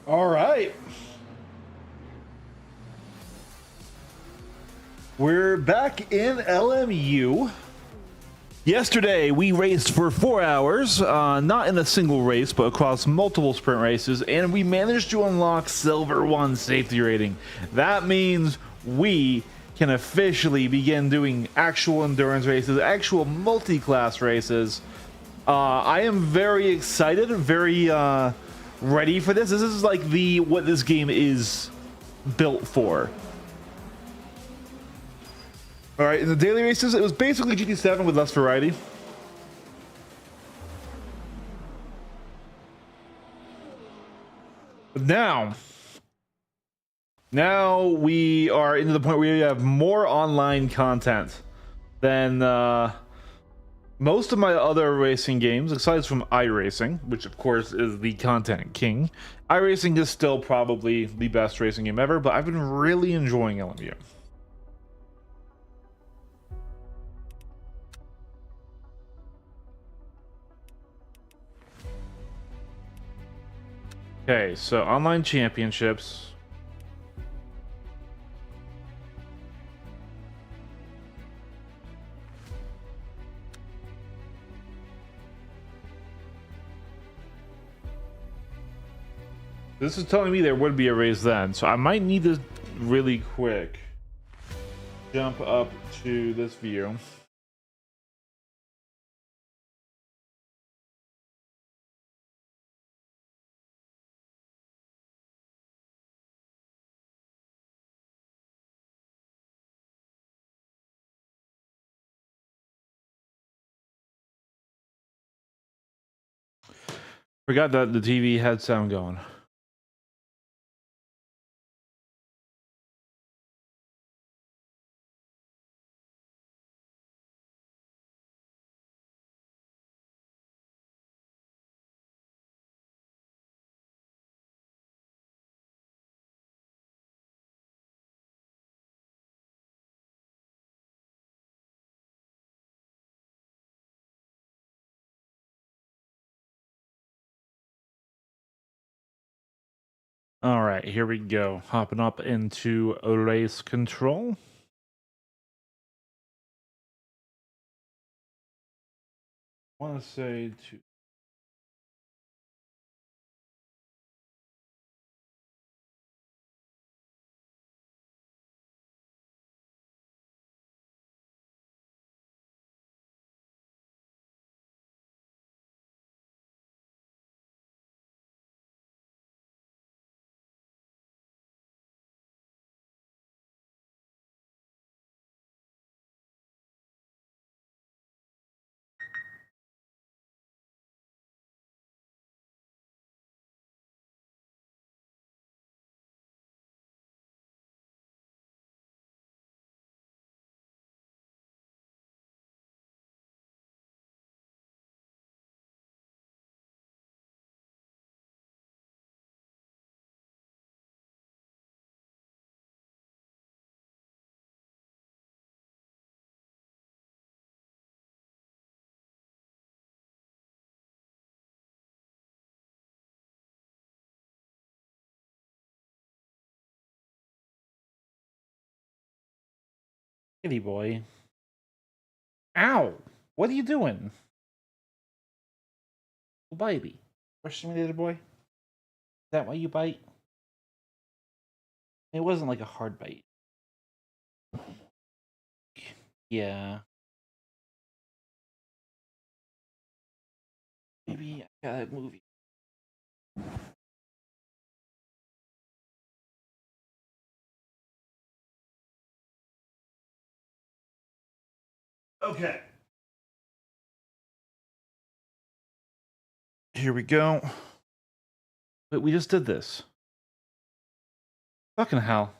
All right. We're back in LMU. Yesterday, we raced for 4 hours, not in a single race, but across multiple sprint races, and we managed to unlock Silver 1 safety rating. That means we can officially begin doing actual endurance races, actual multi-class races. I am very excited, very ready for this. This is like what this game is built for. All right, in the daily races, it was basically GT7 with less variety. But now we are into the point where we have more online content than most of my other racing games, aside from iRacing, which of course is the content king. iRacing is still probably the best racing game ever, but I've been really enjoying LMU. Okay, so online championships. This is telling me there would be a race then, so I might need to really quick jump up to this view. Forgot that the TV had sound going. All right, here we go. Hopping up into race control. I want to say to. Kitty boy. Ow! What are you doing? Oh, baby. Brush me, little boy. Is that why you bite? It wasn't like a hard bite. Yeah. Maybe I gotta move you. Okay. Here we go. Wait, we just did this. Fucking hell.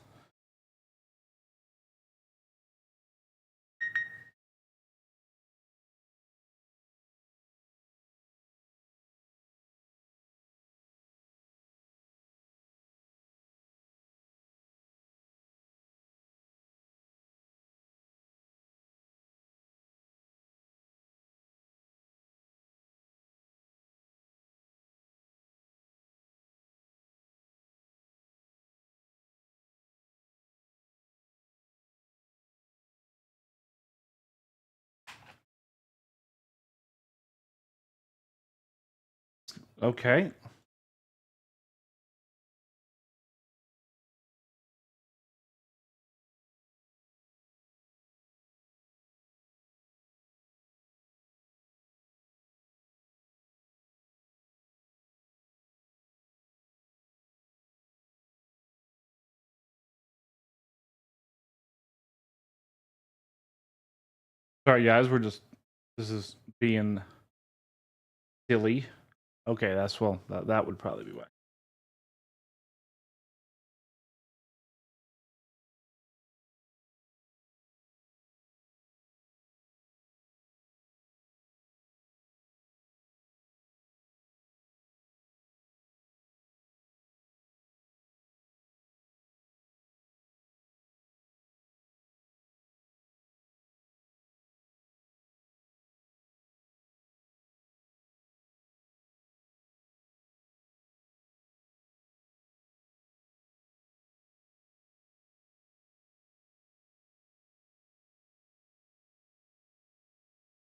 Okay. Sorry, guys. This is being silly. Okay, that would probably be why.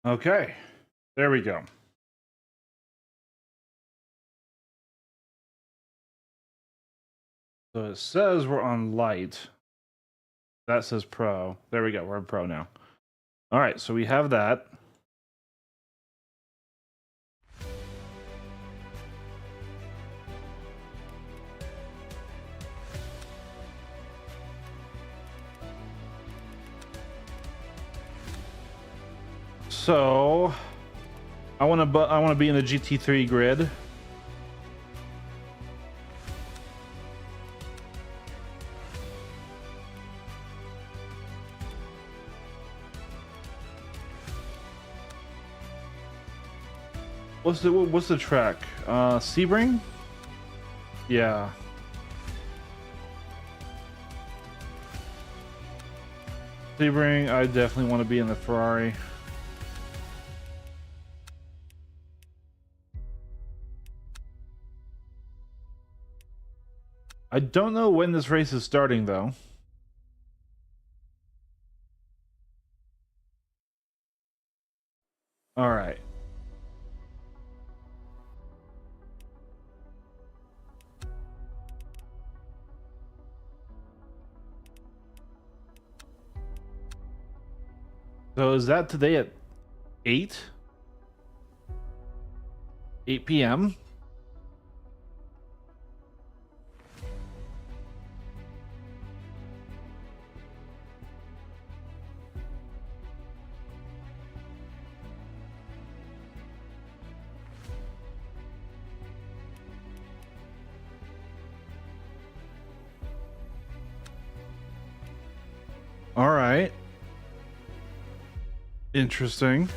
Okay, there we go. So it says we're on light. That says pro. There we go. We're in pro now. All right, so we have that. So I want to be in the GT3 grid. What's the track? Sebring? Yeah. Sebring, I definitely want to be in the Ferrari. I don't know when this race is starting though. All right. So is that today at 8? 8 p.m.? All right. Interesting.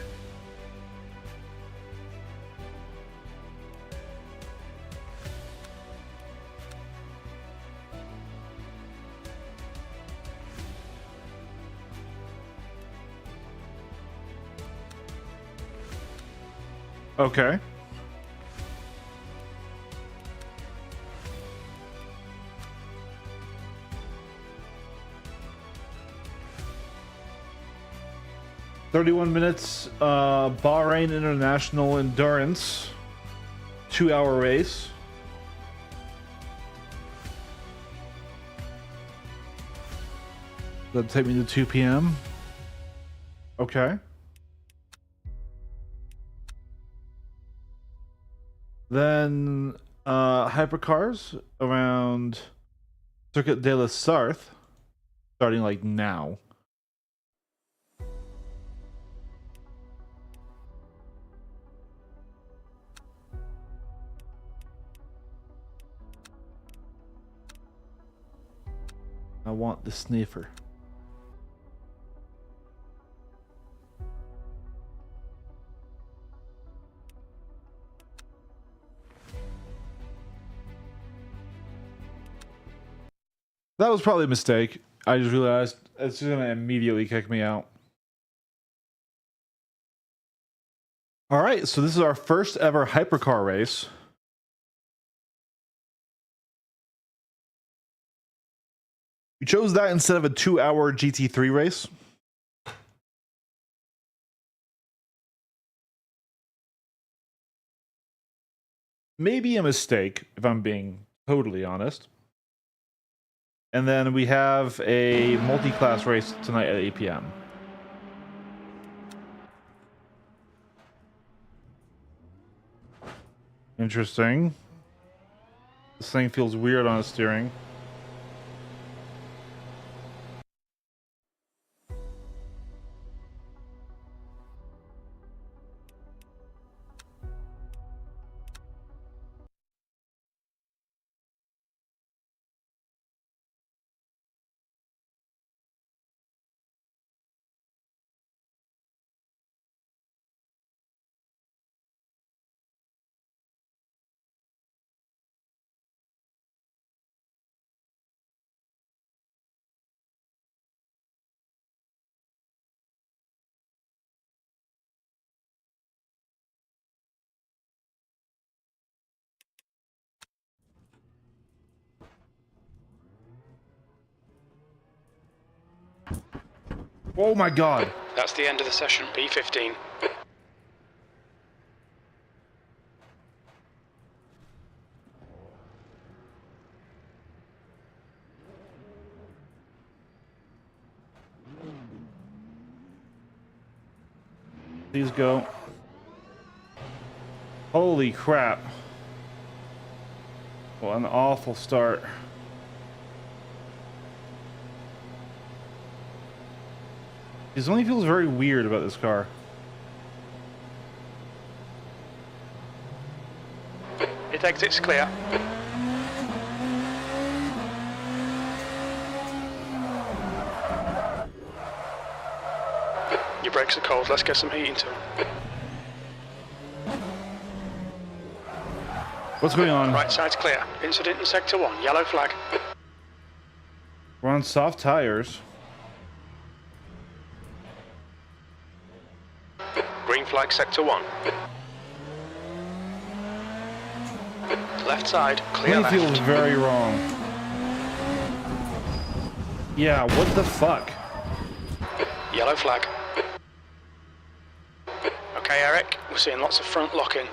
Okay. $31 minutes, Bahrain International Endurance, 2-hour race. That'll take me to 2 p.m. Okay. Then hypercars around Circuit de la Sarthe, starting like now. I want the sniffer. That was probably a mistake. I just realized it's just gonna immediately kick me out. All right, so this is our first ever hypercar race. We chose that instead of a 2-hour GT3 race. maybe a mistake, if I'm being totally honest. And then we have a multi-class race tonight at 8 p.m. Interesting. This thing feels weird on the steering. Oh my god. That's the end of the session, P15. Please go. Holy crap. What an awful start. This only feels very weird about this car. It exits clear. Your brakes are cold, let's get some heating to them. What's going on? Right side's clear. Incident in sector 1, yellow flag. We're on soft tires. Green flag, sector 1. Left side, clear left. Feels very wrong. Yeah, what the fuck? Yellow flag. Okay, Eric, we're seeing lots of front locking.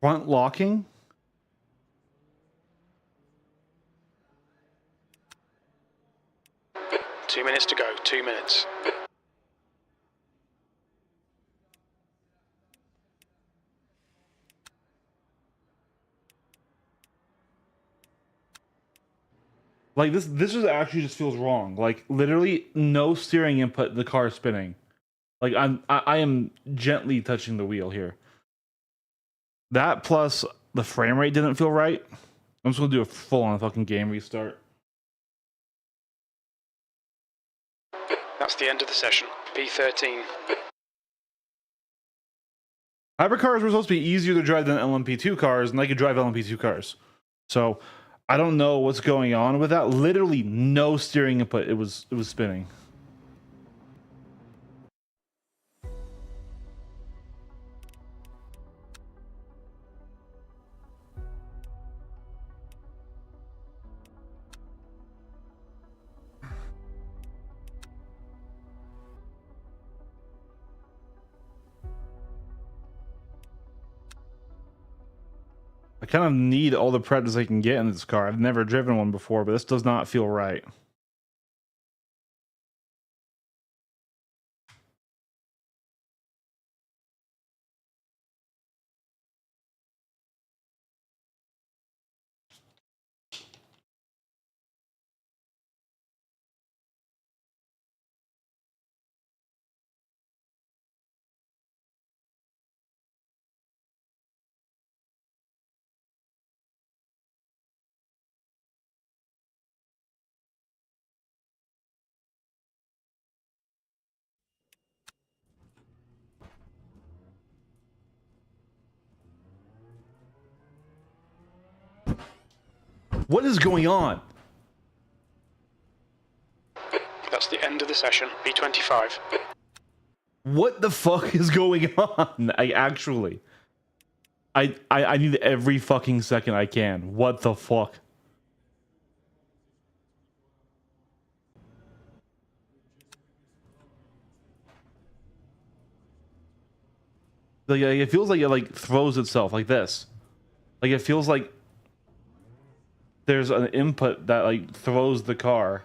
Front locking? Two minutes to go, 2 minutes. Like this is actually just feels wrong. Like literally no steering input, the car is spinning. Like I am gently touching the wheel here. That plus the frame rate didn't feel right. I'm just gonna do a full on fucking game restart. That's the end of the session, P13. Hypercars were supposed to be easier to drive than LMP2 cars, and I could drive LMP2 cars. So I don't know what's going on with that. Literally no steering input. It was spinning. I kind of need all the practice I can get in this car. I've never driven one before, but this does not feel right. What is going on? That's the end of the session, P25. What the fuck is going on? I need every fucking second I can. What the fuck? Like it feels like it like throws itself like this. Like it feels like there's an input that like throws the car.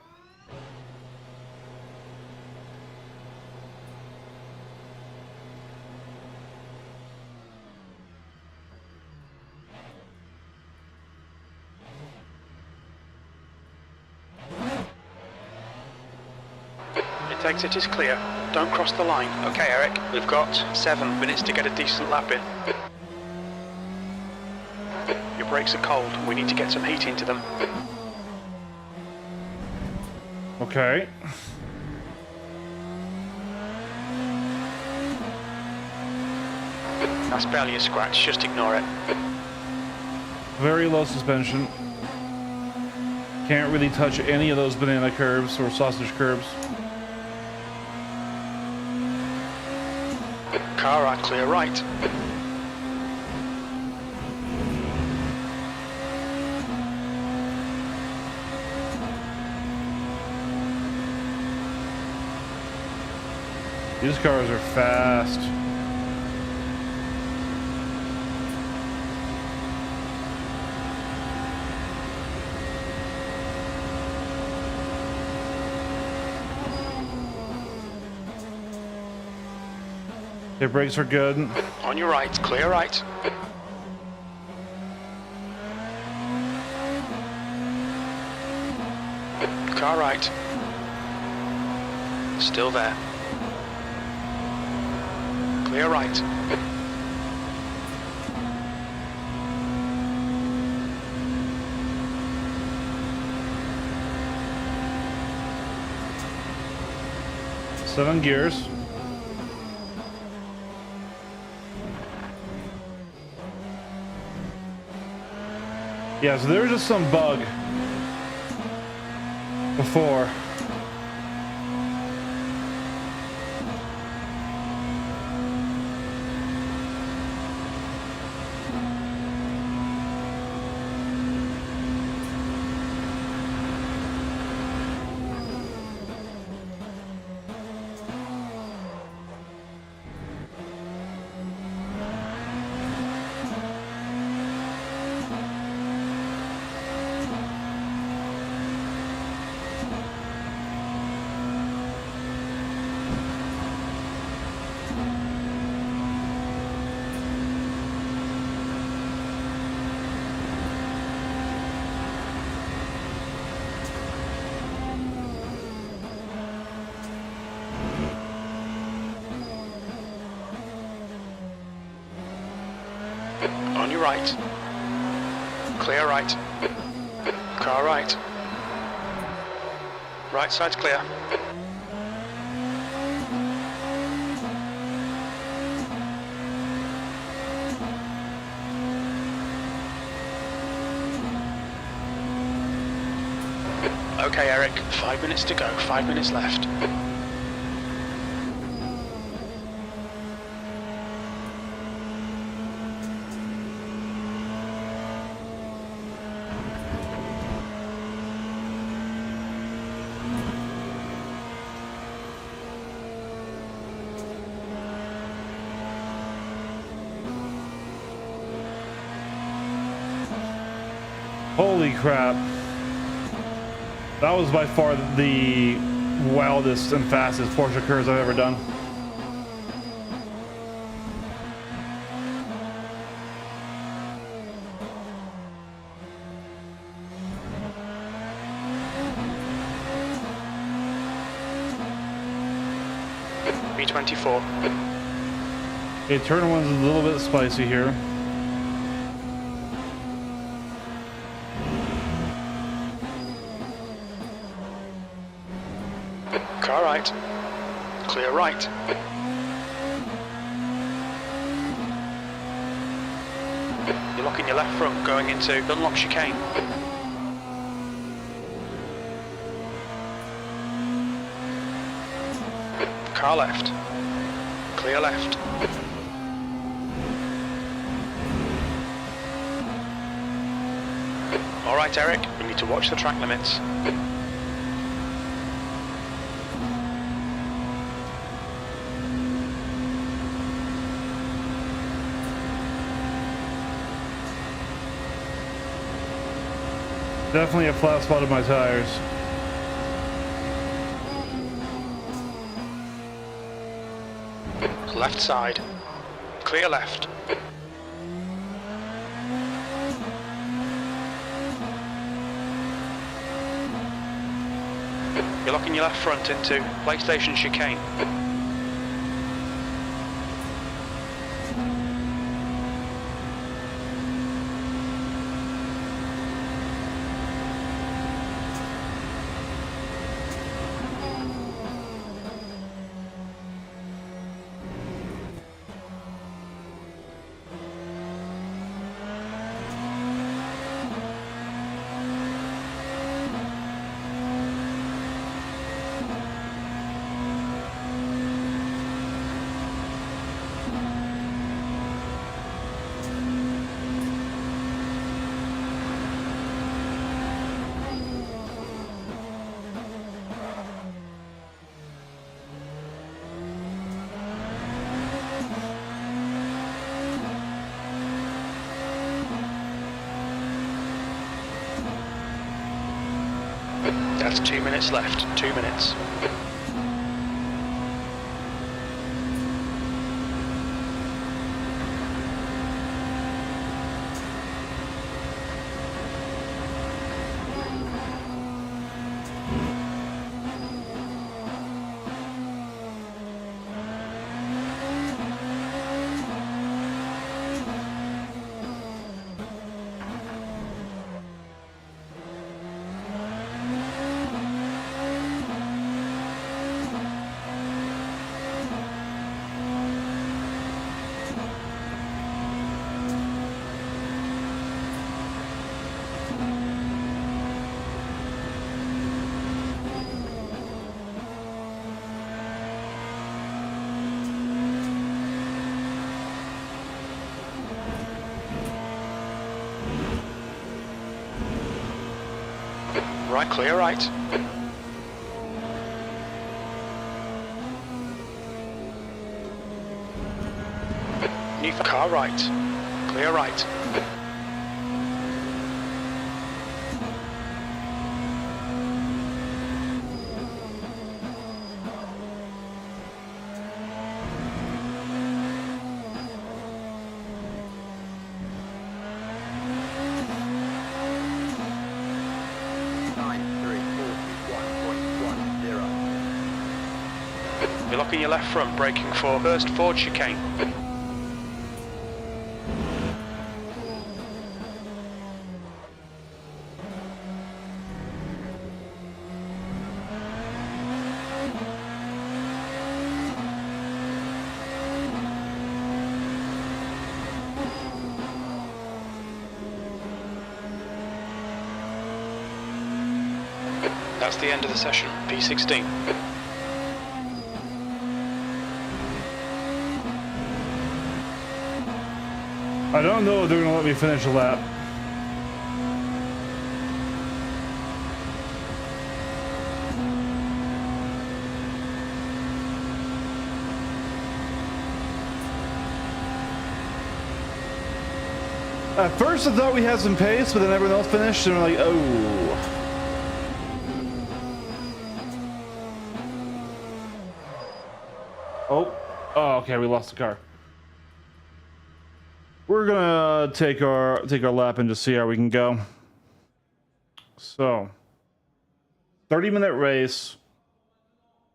Exit is clear. Don't cross the line. Okay, Eric. We've got 7 minutes to get a decent lap in. Your brakes are cold. We need to get some heat into them. Okay. That's barely a scratch. Just ignore it. Very low suspension. Can't really touch any of those banana curves or sausage curves. Car right, clear right. These cars are fast. Their brakes are good. On your right, clear right. Car right. Still there. Clear right. Seven gears. Yeah, so there was just some bug before. On your right. Clear right. Car right. Right side's clear. Okay, Eric. 5 minutes to go. 5 minutes left. Holy crap. That was by far the wildest and fastest Porsche curves I've ever done. B24. Okay, turn one's a little bit spicy here. Car right. Clear right. You're locking your left front going into Dunlop chicane. Car left. Clear left. All right, Eric, we need to watch the track limits. Definitely a flat spot of my tires. Left side. Clear left. You're locking your left front into PlayStation chicane. That's 2 minutes left. 2 minutes. Right, clear right. New car right. Clear right. You're locking your left front, braking for first forward chicane. That's the end of the session, P16. I don't know if they're gonna let me finish a lap. At first I thought we had some pace, but then everyone else finished and we're like, oh. Oh, okay, we lost the car. We're gonna take our lap and just see how we can go. So 30-minute race,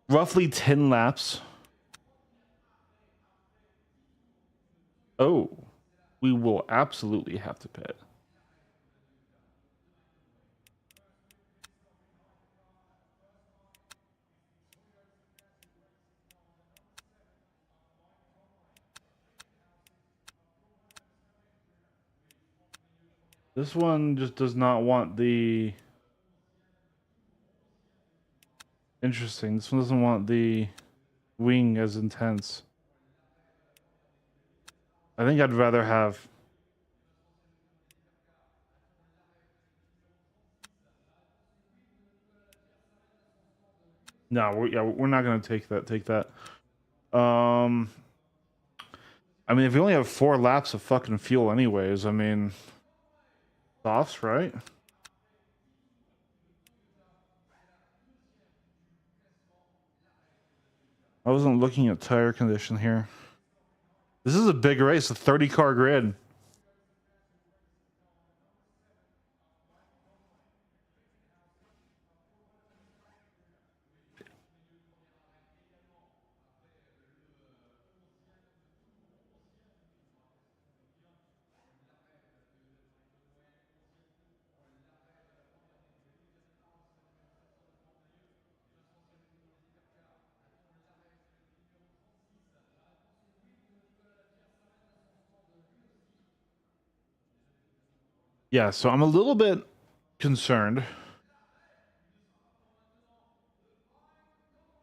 roughly 10 laps. Oh, we will absolutely have to pit. This one just does not want the... Interesting. This one doesn't want the wing as intense. I think I'd rather have... No, we're not going to take that. I mean, if we only have 4 laps of fucking fuel anyways, I mean... Softs, right? I wasn't looking at tire condition here. This is a big race, a 30-car grid. Yeah, so I'm a little bit concerned.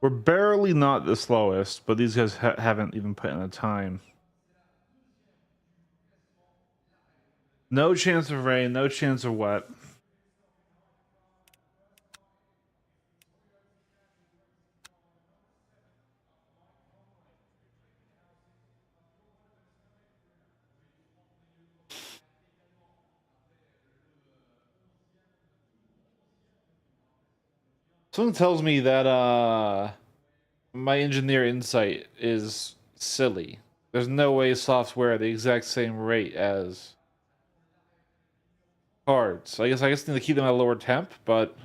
We're barely not the slowest, but these guys haven't even put in the time. No chance of rain, no chance of wet. Something tells me that my engineer insight is silly. There's no way software at the exact same rate as cards. I guess need to keep them at a lower temp, but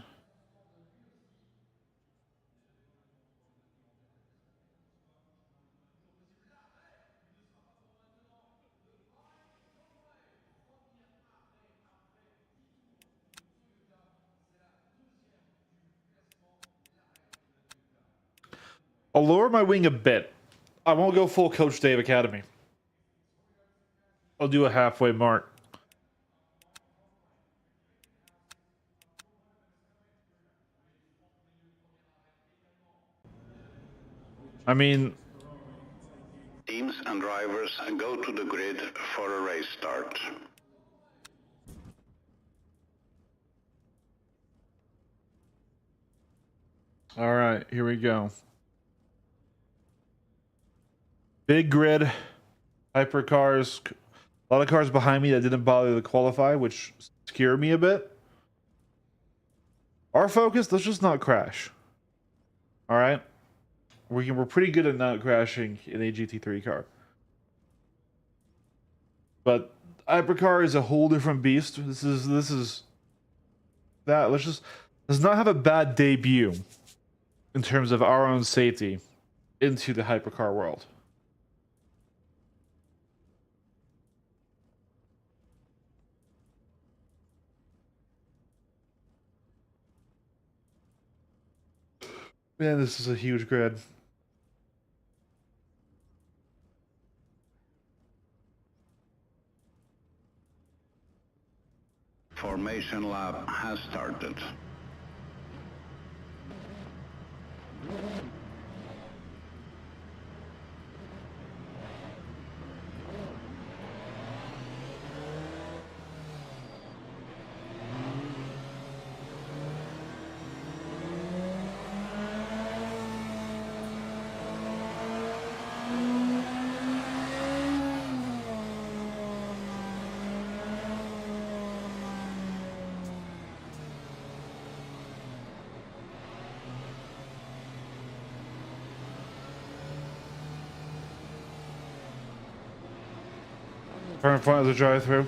I'll lower my wing a bit. I won't go full Coach Dave Academy. I'll do a halfway mark. I mean, teams and drivers go to the grid for a race start. all right, here we go. Big grid, hypercars, a lot of cars behind me that didn't bother to qualify, which scared me a bit. Our focus, let's just not crash. All right, we're pretty good at not crashing in a GT3 car, but hypercar is a whole different beast. This is that. Let's not have a bad debut in terms of our own safety into the hypercar world. Man, this is a huge grid. Formation lap has started. Front of the drive-through.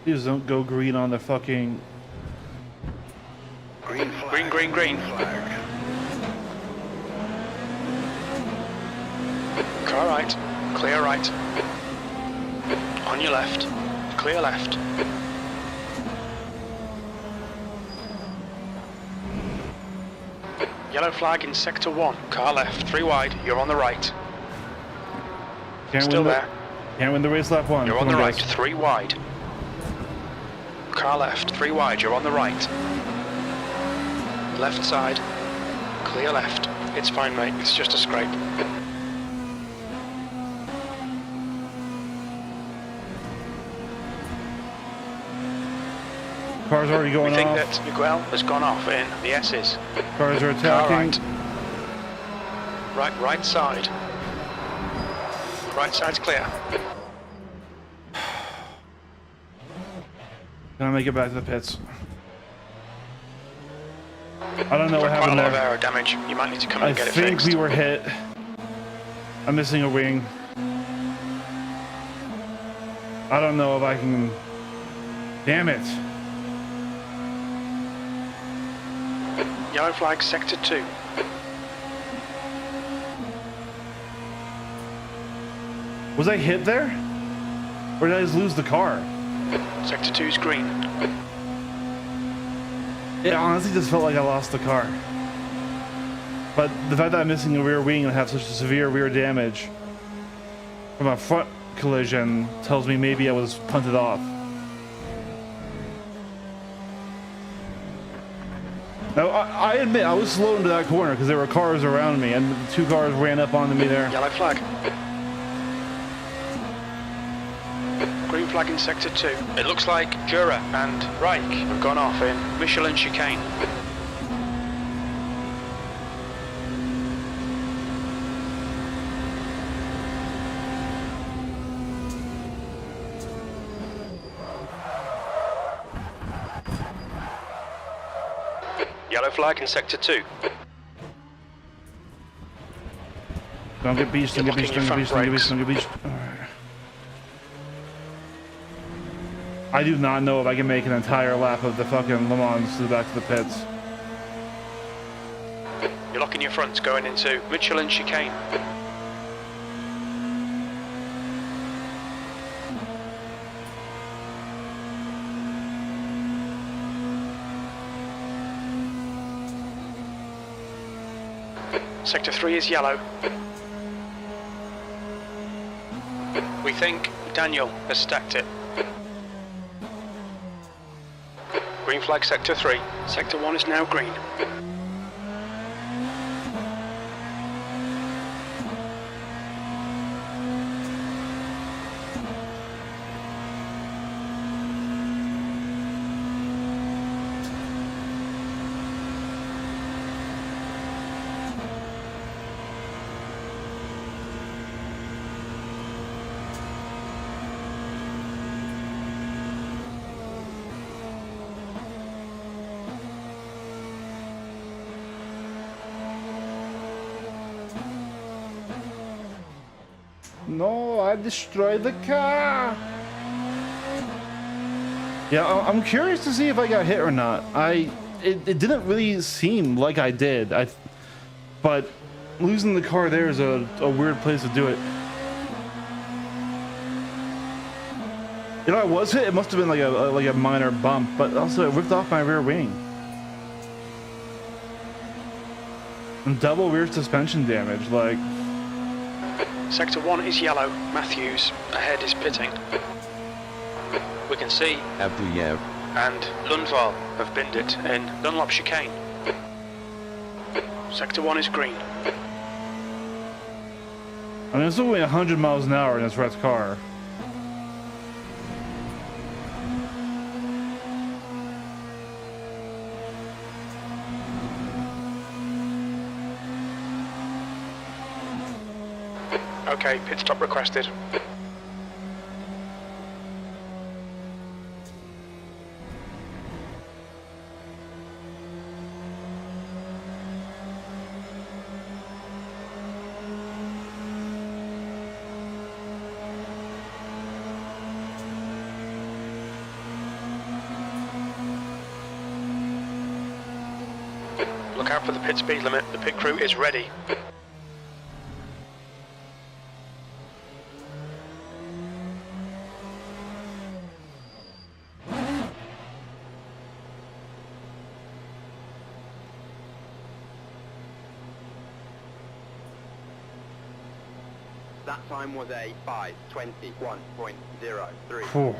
Please don't go green on the fucking... Green flag. Green. Flag. Car right, clear right. On your left, clear left. Yellow flag in sector 1, car left, 3 wide, you're on the right. Still there. Can't win the race lap 1. You're on the right, 3 wide. Car left, 3 wide, you're on the right. Left side, clear left. It's fine, mate. It's just a scrape. Car's already going We think off. that Miguel has gone off in the S's. Cars are Car attacking. right side. Right side's clear. Can I make it back to the pits? I don't know what Quite a happened lot of there. aero damage. You might need to come I and get it think fixed. we were hit. I'm missing a wing. I don't know if I can... Damn it. Yellow flag, sector 2. Was I hit there? Or did I just lose the car? Sector 2's green. It honestly just felt like I lost the car. But the fact that I'm missing a rear wing and have such severe rear damage from a front collision tells me maybe I was punted off. Now, I admit I was slow into that corner because there were cars around me and the 2 cars ran up onto me there. Yellow flag. Green flag in sector 2. It looks like Jura and Reich have gone off in Michelin chicane. Yellow flag in sector 2. Don't get beached, don't get beached, don't get beached, don't get beached, don't get beached. Alright. I do not know if I can make an entire lap of the fucking Le Mans to the back of the pits. You're locking your fronts going into Michelin chicane. Sector 3 is yellow. We think Daniel has stacked it. Green flag sector 3. Sector 1 is now green. No, I destroyed the car. Yeah, I'm curious to see if I got hit or not. It didn't really seem like I did. But losing the car there is a weird place to do it. You know, I was hit. It must have been like a minor bump, but also it ripped off my rear wing. And double rear suspension damage, like. Sector 1 is yellow. Matthews ahead is pitting. We can see Abduyev and Lundvall have binned it in Dunlop chicane. Sector 1 is green. I mean, it's only 100 miles an hour in this red car. Okay, pit stop requested. Look out for the pit speed limit. The pit crew is ready. That time was a 5:21.03. Whew.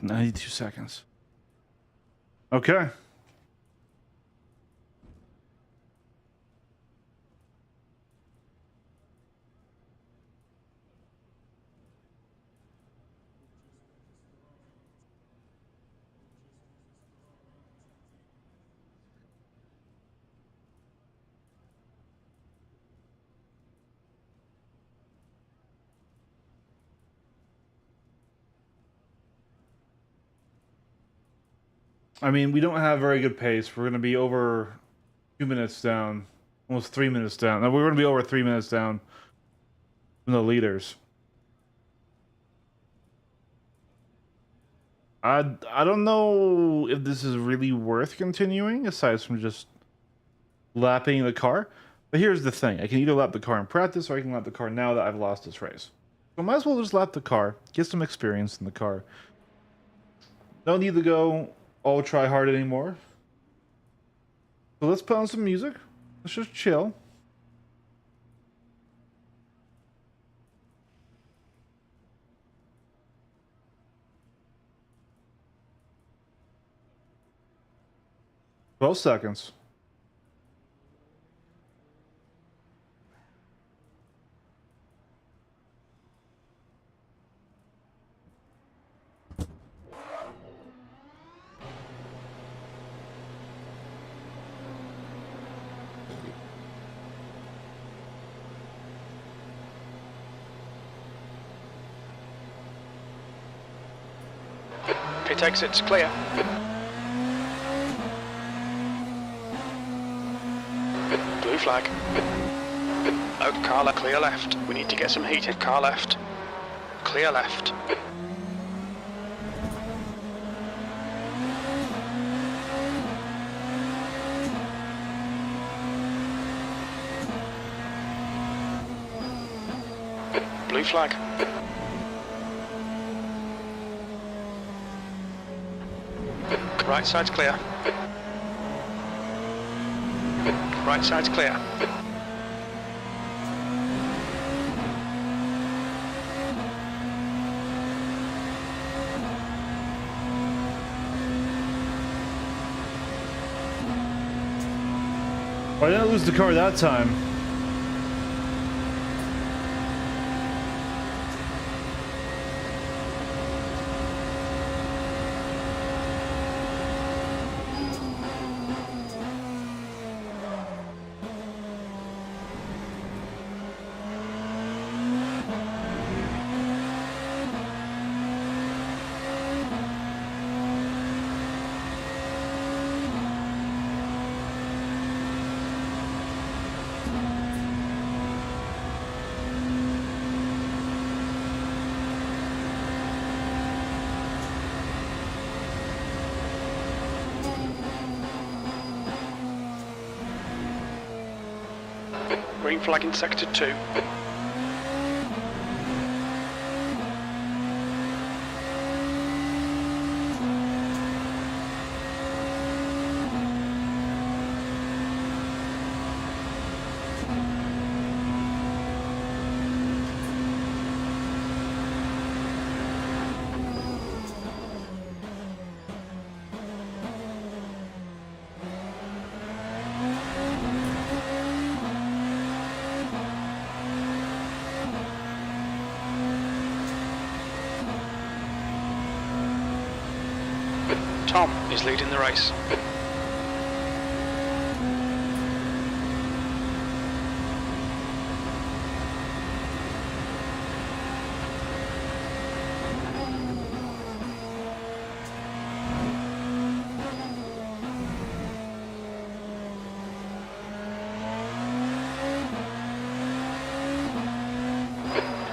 92 seconds. Okay. I mean, we don't have very good pace. We're going to be over 2 minutes down. Almost 3 minutes down. No, we're going to be over 3 minutes down from the leaders. I don't know if this is really worth continuing, aside from just lapping the car. But here's the thing. I can either lap the car in practice, or I can lap the car now that I've lost this race. So I might as well just lap the car, get some experience in the car. Don't need to go all try hard anymore. So let's put on some music. Let's just chill. $12 seconds. Pit exit's clear. Blue flag. Oh, car left, clear left. We need to get some heat in. Car left. Clear left. Blue flag. Right side's clear. Right side's clear. I didn't lose the car that time. Green flag in sector 2. Tom is leading the race.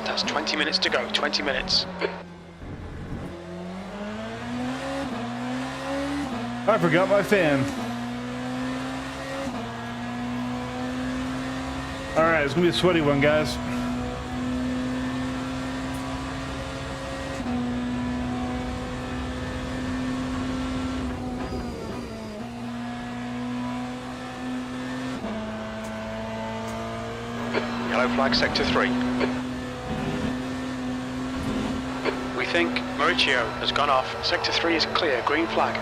That's 20 minutes to go, 20 minutes. I forgot my fan. Alright, it's gonna be a sweaty one, guys. Yellow flag sector 3. We think? Mauricio has gone off. Sector 3 is clear. Green flag.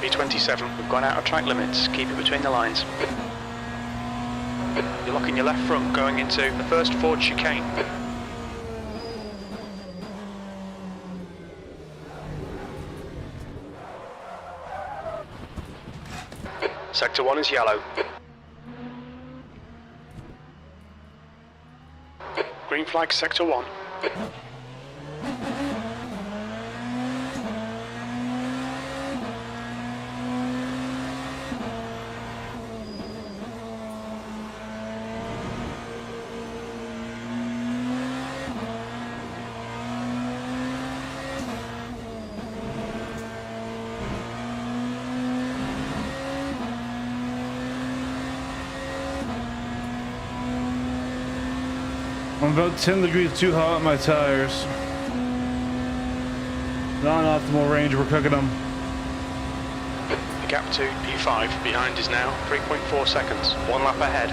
B27, we've gone out of track limits. Keep it between the lines. You're locking your left front going into the first Ford chicane. Sector 1 is yellow. Green flag, Sector 1. I'm about 10 degrees too hot on my tires. Non-optimal range, we're cooking them. The gap to P5 behind is now 3.4 seconds. 1 lap ahead.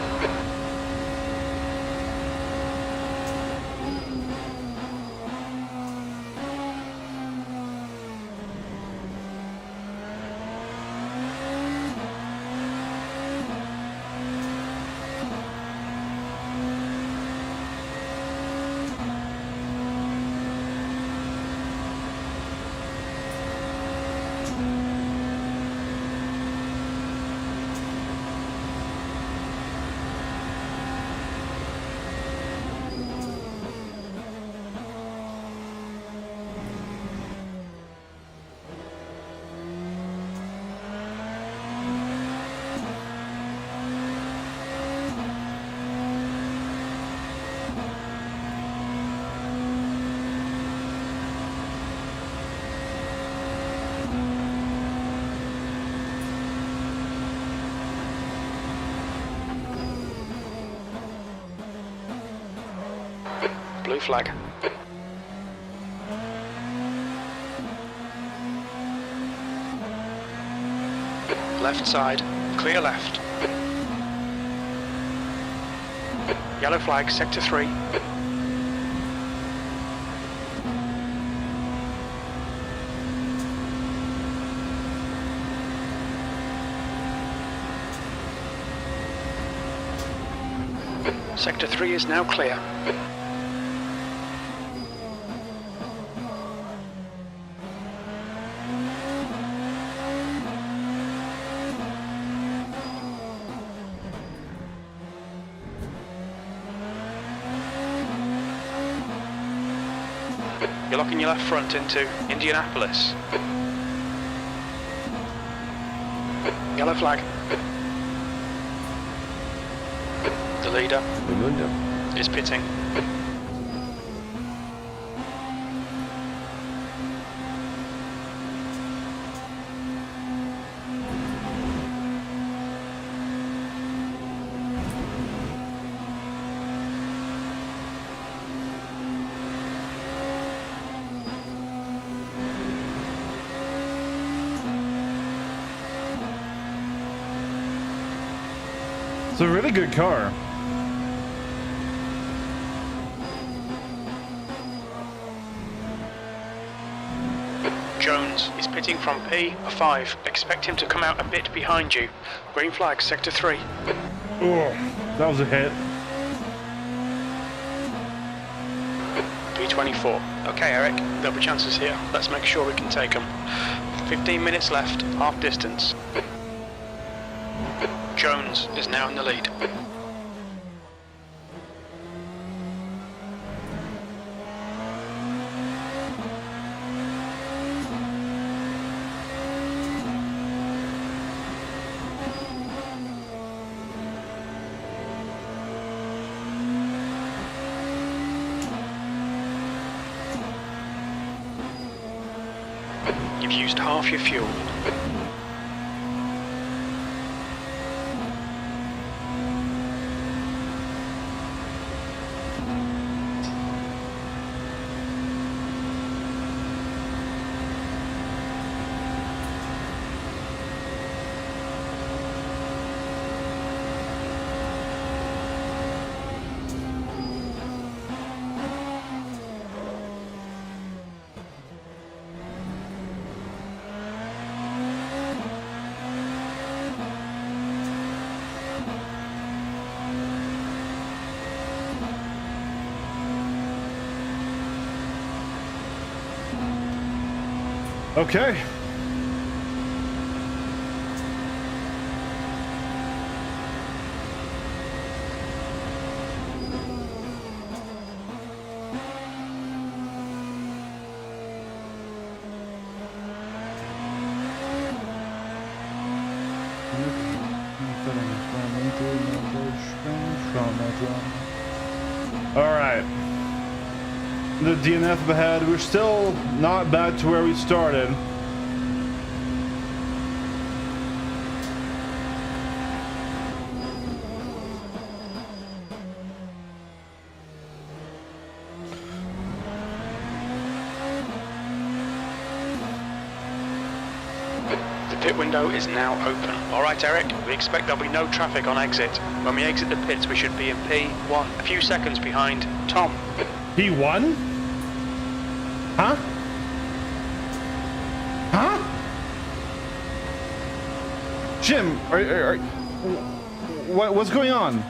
Blue flag. Left side, clear left. Yellow flag, Sector 3. Sector 3 is now clear. You're locking your left front into Indianapolis. Yellow flag. The leader is pitting. It's a really good car. Jones is pitting from P5. Expect him to come out a bit behind you. Green flag, Sector 3. Oh, that was a hit. P24. Okay, Eric, there'll be chances here. Let's make sure we can take them. 15 minutes left, half distance. Jones is now in the lead. You've used half your fuel. Okay. All right. The DNF ahead. We're still not back to where we started. The pit window is now open. All right, Eric, we expect there'll be no traffic on exit. When we exit the pits, we should be in P1, a few seconds behind Tom. P1? Huh? Huh? Jim, what's going on?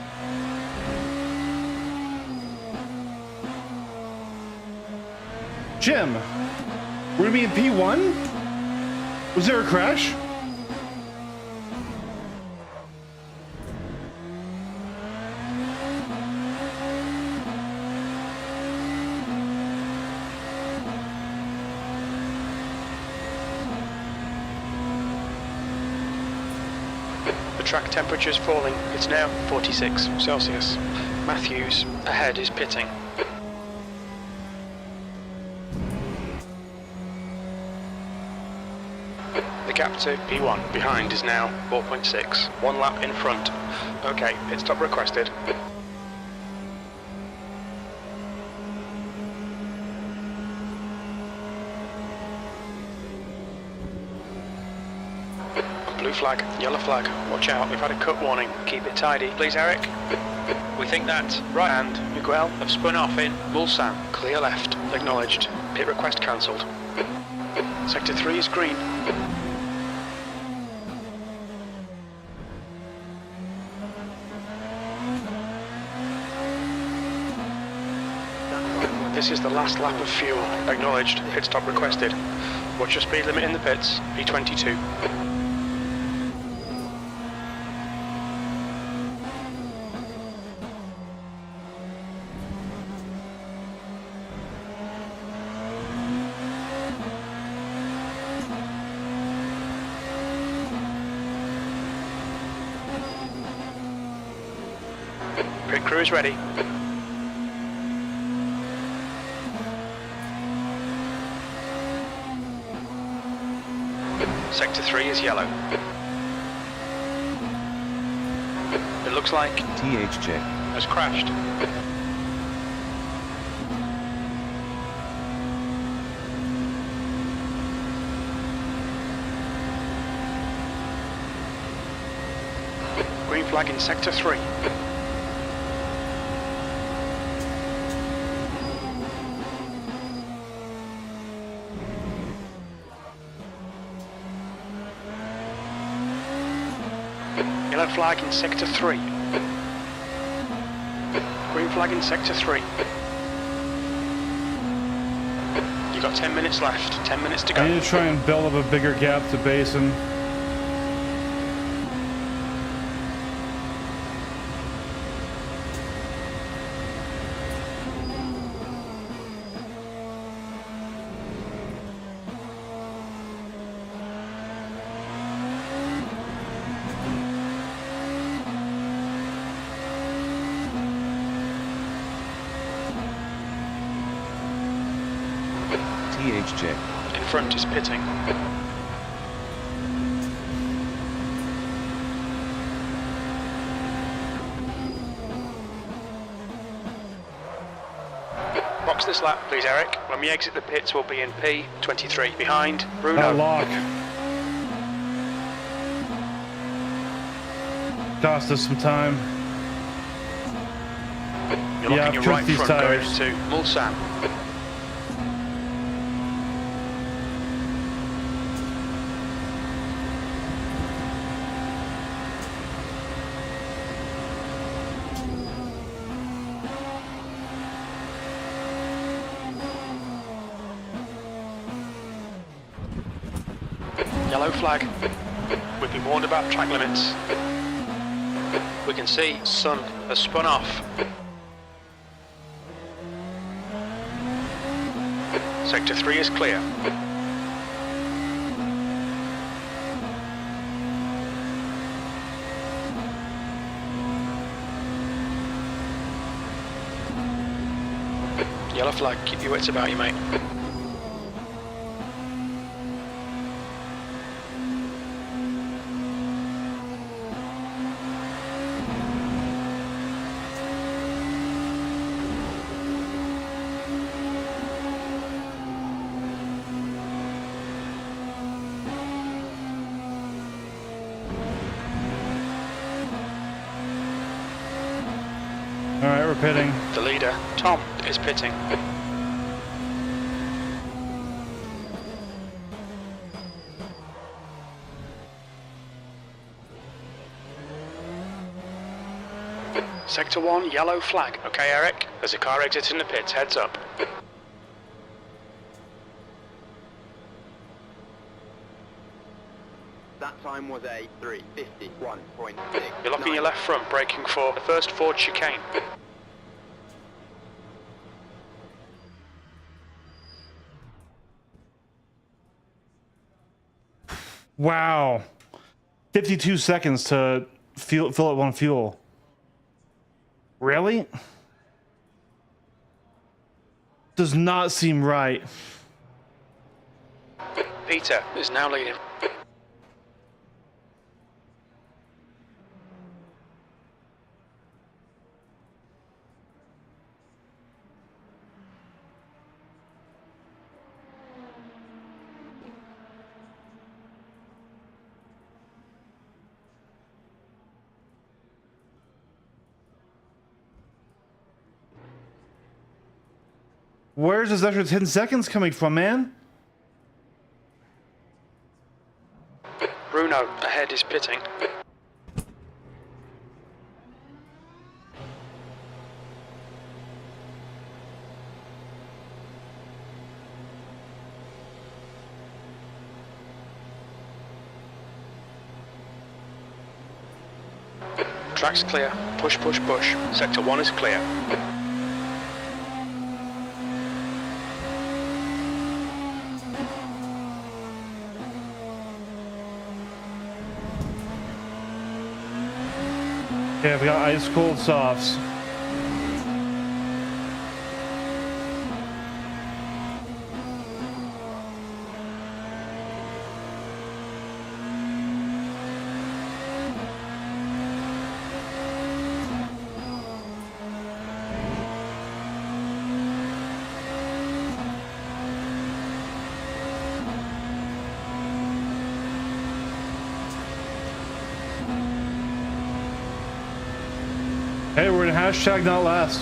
Jim, we're gonna be in P1? Was there a crash? The track temperature's falling. It's now 46 Celsius. Matthews ahead is pitting. The gap to P1 behind is now 4.6. 1 lap in front. Okay, pit stop requested. Blue flag, yellow flag. Watch out, we've had a cut warning. Keep it tidy. Please, Eric. We think that right and Miguel have spun off in Mulsanne. Clear left. Acknowledged. Pit request cancelled. Sector 3 is green. This is the last lap of fuel. Acknowledged. Pit stop requested. Watch your speed limit in the pits. P22. Pit crew is ready. Sector 3 is yellow. It looks like THJ has crashed. Green flag in Sector 3. Yellow flag in Sector 3. Green flag in Sector 3. You've got 10 minutes left. 10 minutes to go. I need to try and build up a bigger gap to Basin. THJ In front is pitting. box this lap, please, Eric. When we exit the pits, we'll be in P23. Behind Bruno. Lock. Cost us some time. You're locking your right these front tires. going into Mulsanne. Yellow flag. We've been warned about track limits. We can see Sun has spun off. Sector 3 is clear. Yellow flag, keep your wits about you, mate. All right, we're pitting. The leader, Tom, is pitting. Sector 1, yellow flag. Okay, Eric, there's a car exiting the pits, heads up. That time was a 3:51.6. You're locking your left front, braking for the first Ford chicane. Wow. 52 seconds to fill up on fuel. Really? Does not seem right. Peter is now leading. Where's this extra 10 seconds coming from, man? Bruno ahead is pitting. Track's clear. Push, push, push. Sector 1 is clear. Okay, we got ice cold softs. Hey, we're in hashtag not last.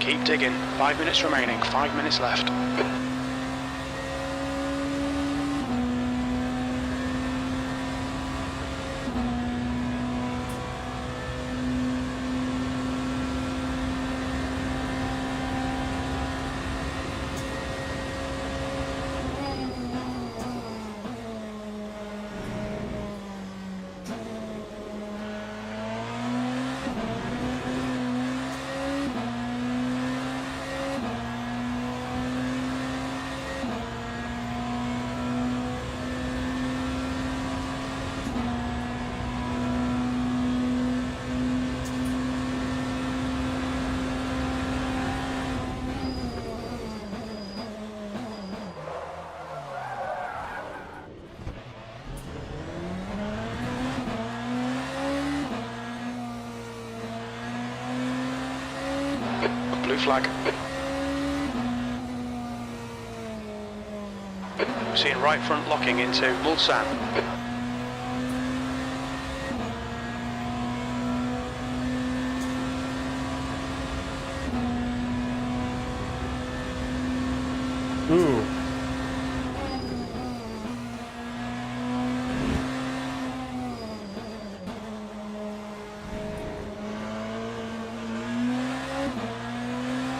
Keep digging. 5 minutes remaining. 5 minutes left. Blue flag. Seeing right front locking into Mulsanne. Ooh.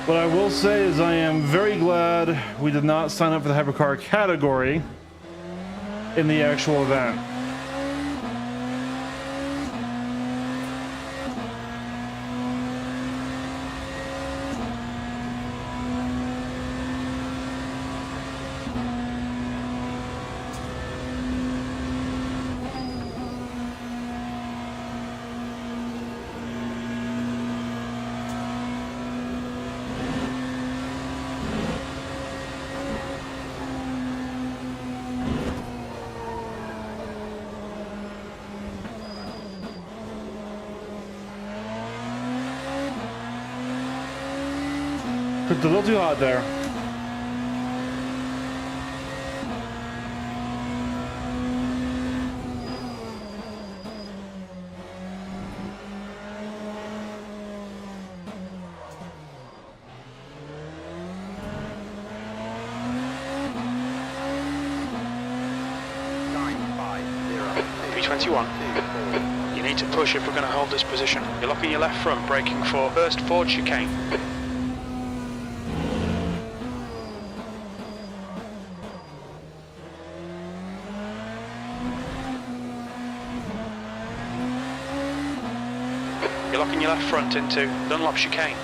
What I will say is I am very glad we did not sign up for the hypercar category in the actual event. It's a little too hot there. P21. You need to push if we're going to hold this position. You're locking your left front, braking for first forward chicane. You're locking your left front into Dunlop chicane.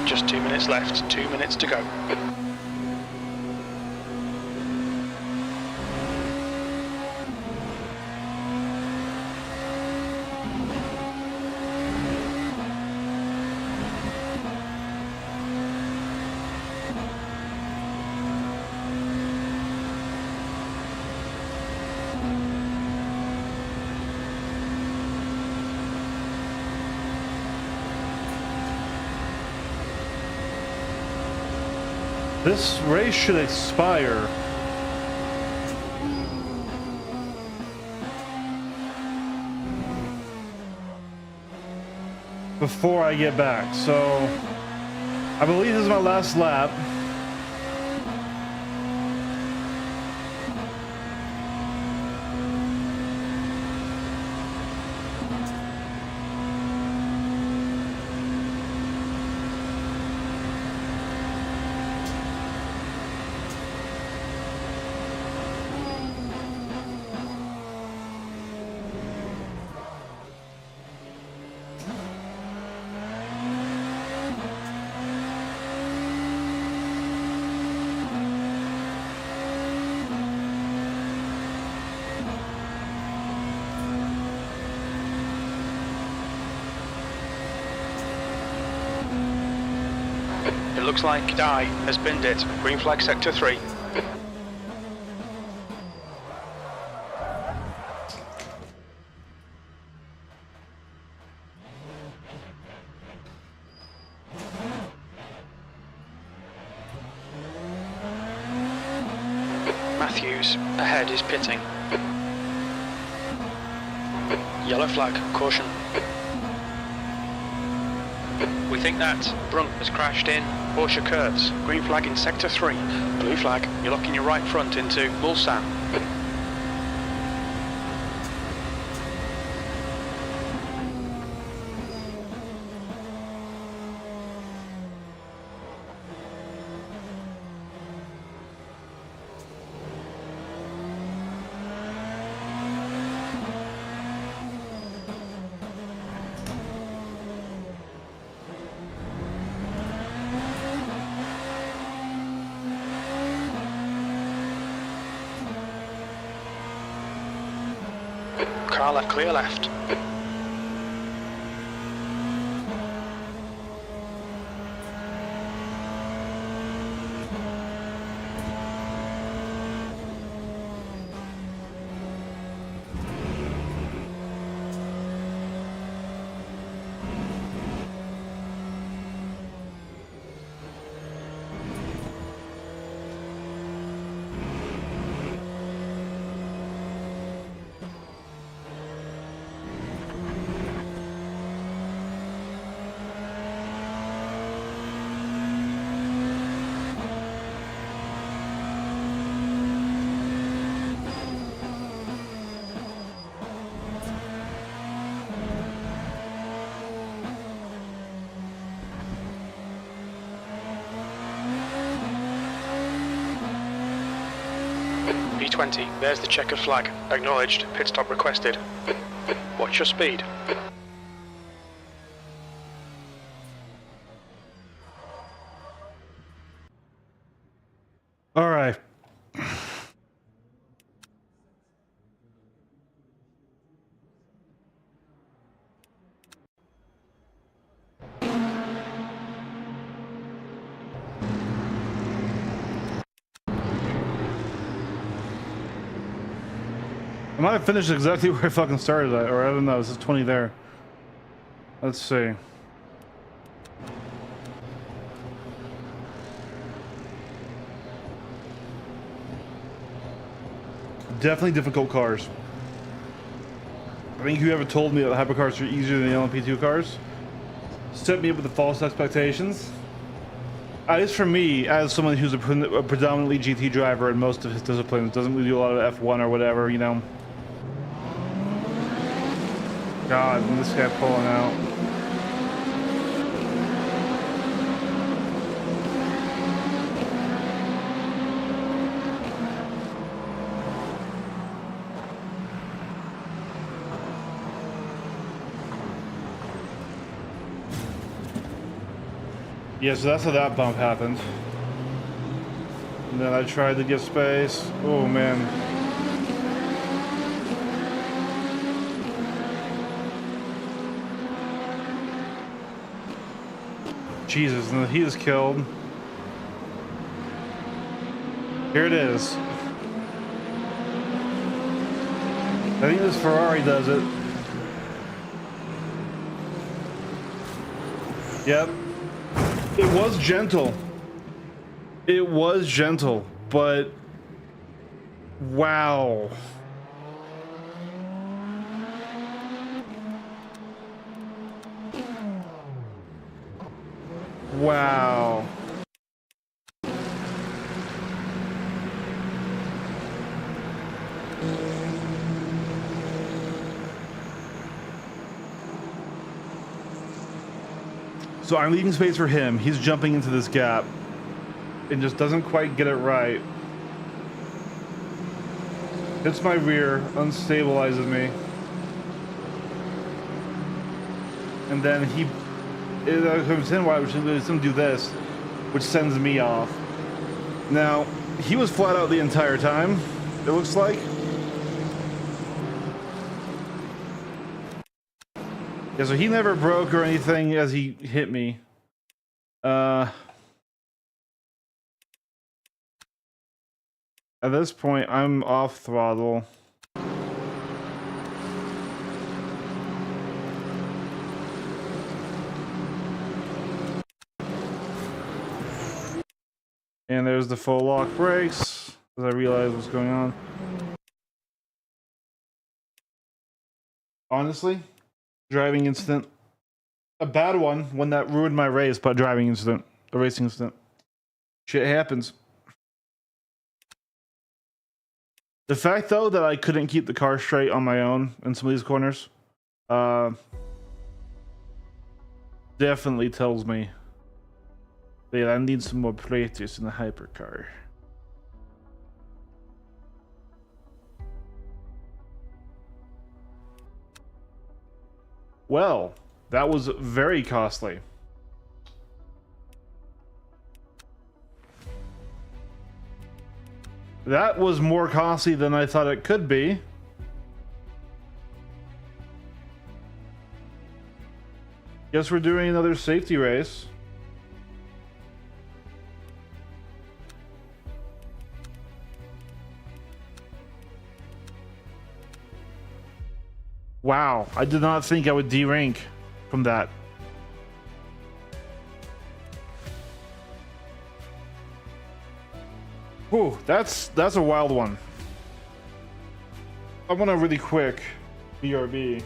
Just 2 minutes left, 2 minutes to go. This race should expire before I get back, so I believe this is my last lap. It looks like Dye has binned it. Green flag sector 3. Matthews ahead is pitting. Yellow flag, caution. We think that Brunt has crashed in Porsche curves. Green flag in sector 3. Blue flag, you're locking your right front into Mulsanne. Car left, clear left. 20. There's the checkered flag. Acknowledged. Pit stop requested. Watch your speed. All right. I might have finished exactly where I fucking started at, or I don't know, this is 20 there. Let's see. Definitely difficult cars. I think whoever told me that the hypercars are easier than the LMP2 cars set me up with the false expectations. At least for me, as someone who's a predominantly GT driver in most of his disciplines, doesn't really do a lot of F1 or whatever, you know. God, and this guy pulling out. Yeah, so that's how that bump happened. And then I tried to give space. Oh, man. Jesus, and he is killed. Here it is. I think this Ferrari does it. Yep. It was gentle. It was gentle, but wow. Wow. So I'm leaving space for him. He's jumping into this gap and just doesn't quite get it right. Hits my rear, unstabilizes me. And then it comes in wide, which is going to do this, which sends me off. Now, he was flat out the entire time, it looks like. Yeah, so he never broke or anything as he hit me. At this point, I'm off throttle. And there's the full lock brakes, as I realize what's going on. Honestly, driving incident. A bad one that ruined my race, but driving incident. A racing incident. Shit happens. The fact, though, that I couldn't keep the car straight on my own in some of these corners, definitely tells me that I need some more practice in the hypercar. Well, that was very costly. That was more costly than I thought it could be. Guess we're doing another safety race. Wow, I did not think I would de-rank from that. Whew, that's a wild one. I want a really quick BRB.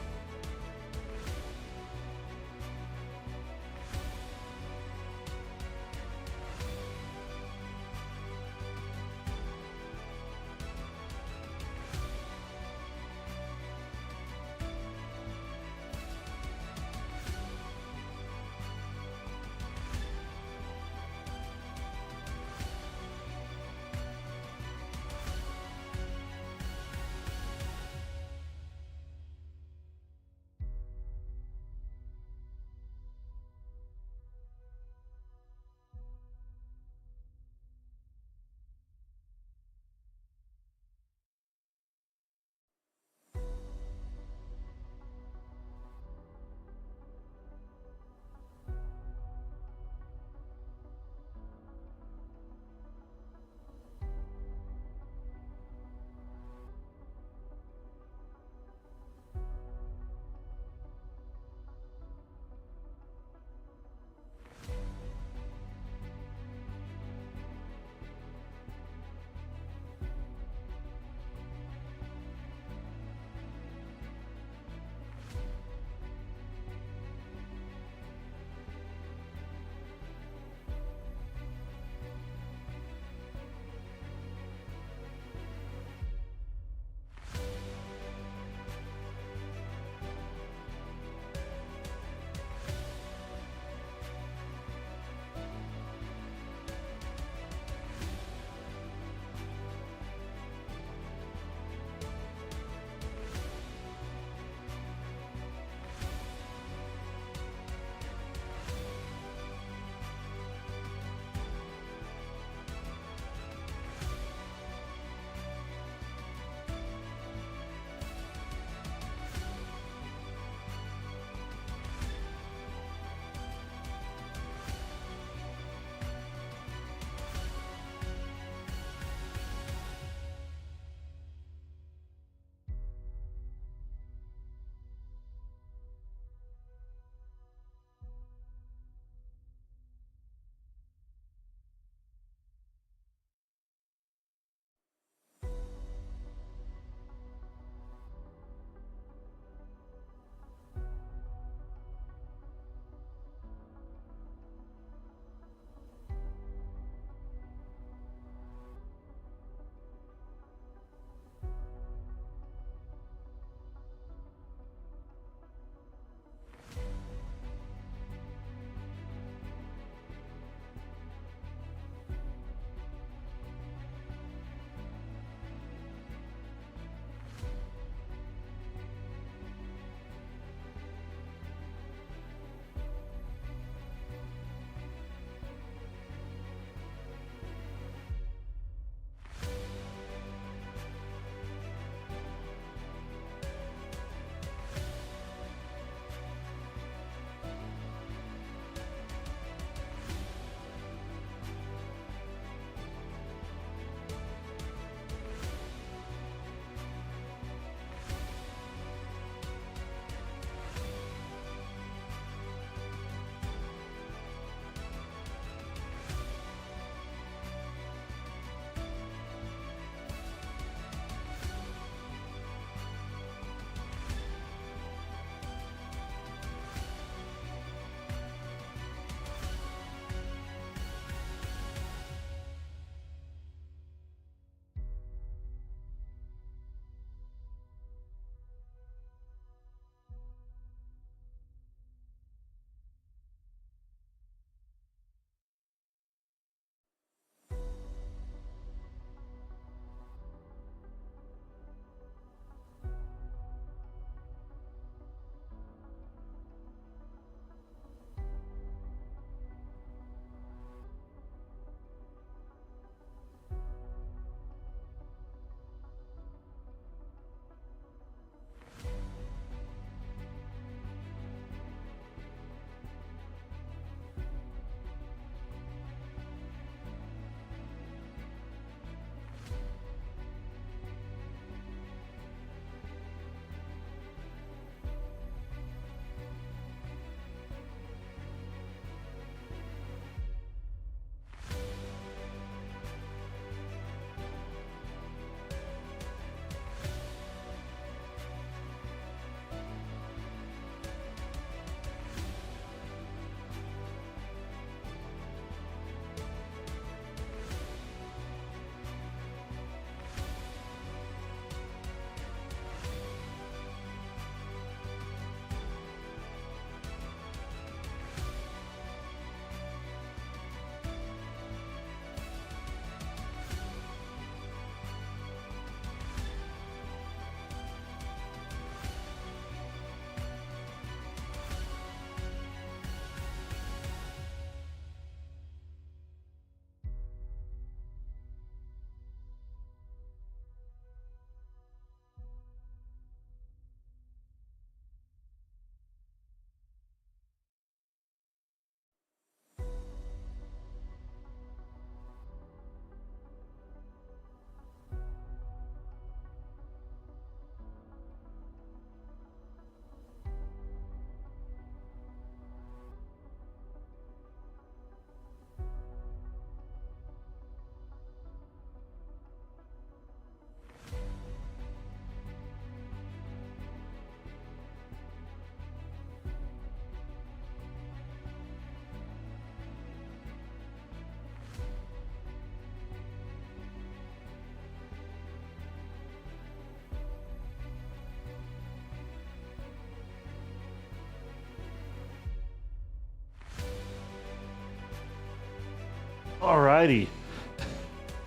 Alrighty.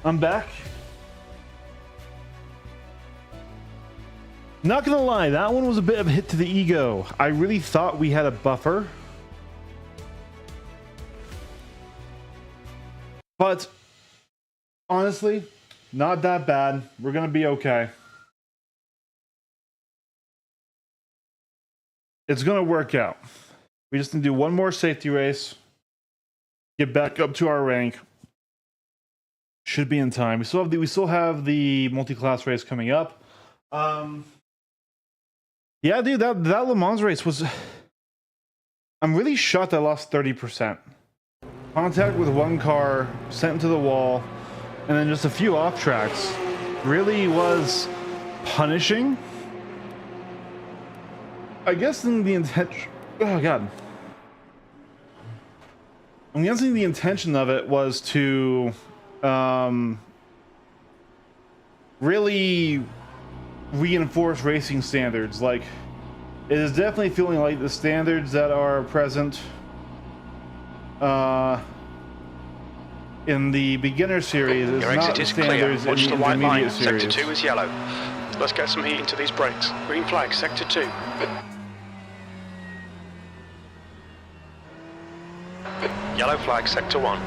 I'm back. Not gonna lie, that one was a bit of a hit to the ego. I really thought we had a buffer. But honestly, not that bad. We're gonna be okay. It's gonna work out. We just need to do one more safety race. Get back up to our rank. Should be in time. We still have the multi-class race coming up. Yeah, dude, that Le Mans race was... I'm really shocked I lost 30%. Contact with one car, sent to the wall, and then just a few off tracks. Really was punishing. I guess in the intention... Oh, God. I'm guessing the intention of it was to... really reinforce racing standards. Like, it is definitely feeling like the standards that are present in the beginner series is Your not exit the is clear. standards in Watch the the white line. intermediate series. Sector 2 is yellow. Let's get some heat into these brakes. Green flag, Sector 2. Yellow flag, Sector 1.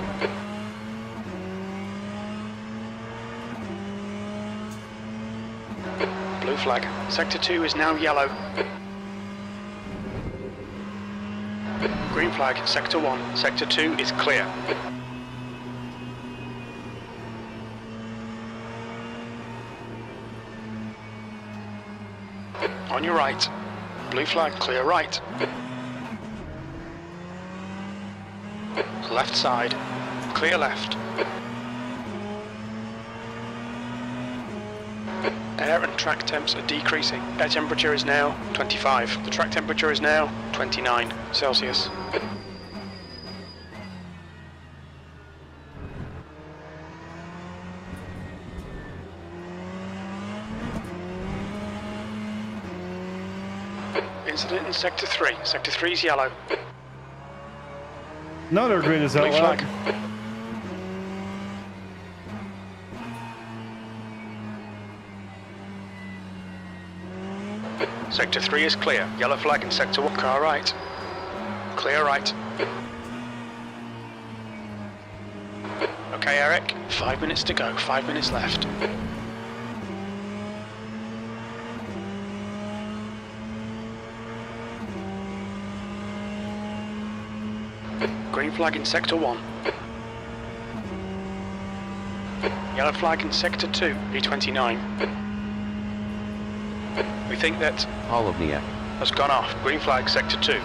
Blue flag. Sector 2 is now yellow. Green flag, Sector 1. Sector 2 is clear. On your right. Blue flag, clear right. Left side. Clear left. Air and track temps are decreasing. Air temperature is now 25. The track temperature is now 29 Celsius. Incident in Sector 3. Sector 3 is yellow. Not our greatest Blue outlet. flag. Sector 3 is clear. Yellow flag in Sector 1. Car right. Clear right. Okay, Eric. 5 minutes to go. 5 minutes left. Green flag in Sector 1. Yellow flag in Sector 2, B29. We think that Polovnia. has gone off. Green flag, Sector 2.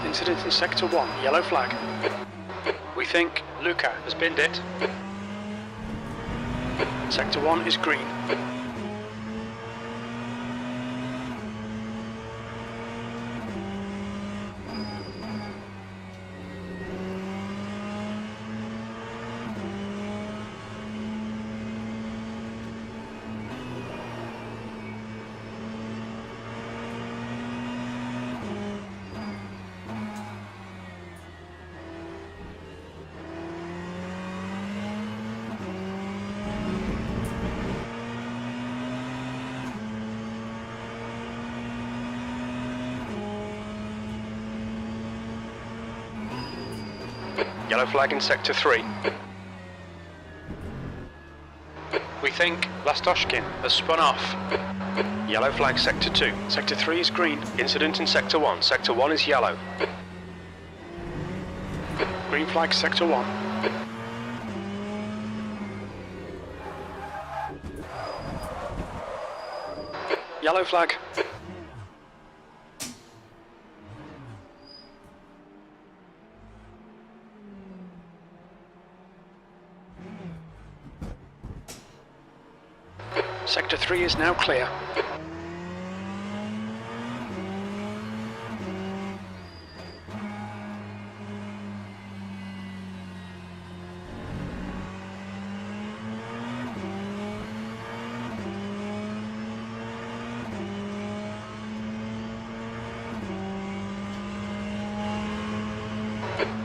Incident in Sector 1, yellow flag. We think Luca has binned it. Sector 1 is green. Yellow flag in Sector 3. We think Lastoshkin has spun off. Yellow flag Sector 2. Sector 3 is green. Incident in Sector 1. Sector 1 is yellow. Green flag Sector 1. Yellow flag. Sector 3 is now clear.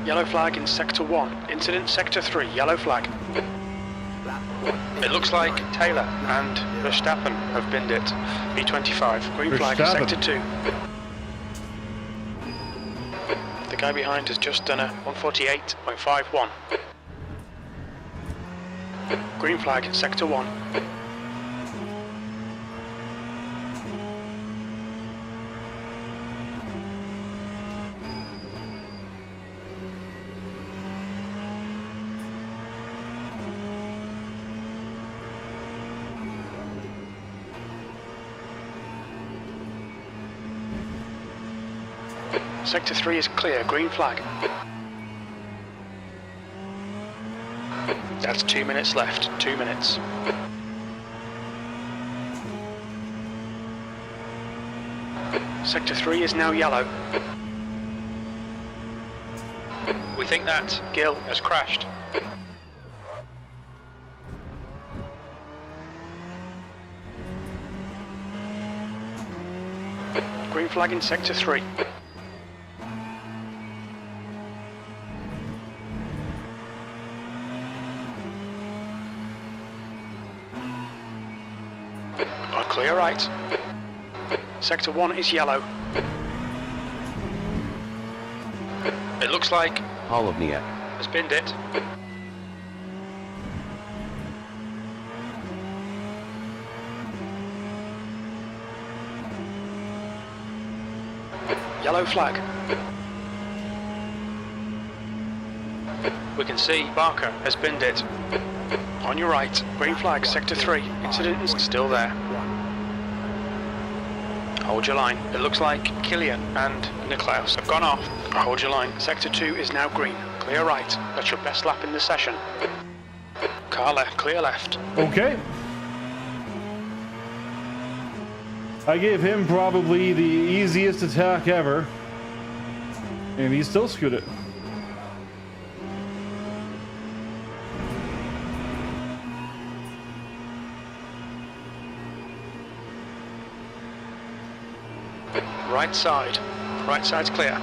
Yellow flag in Sector 1. Incident Sector 3. Yellow flag. It looks like Taylor and Verstappen have binned it. B25. Green flag in Sector 2. The guy behind has just done a 148.51. Green flag in Sector 1. Sector 3 is clear, green flag. That's 2 minutes left, 2 minutes. Sector 3 is now yellow. We think that Gill has crashed. Green flag in Sector 3. Clear right. Sector 1 is yellow. It looks like Holovnia. has binned it. Yellow flag. We can see Barker has binned it. On your right, green flag, Sector 3. Incident is still there. Hold your line. It looks like Killian and Nicklaus have gone off. Hold your line. Sector 2 is now green. Clear right. That's your best lap in the session. Car left. Clear left. Okay. I gave him probably the easiest attack ever. And he still screwed it. Right side. Right side's clear.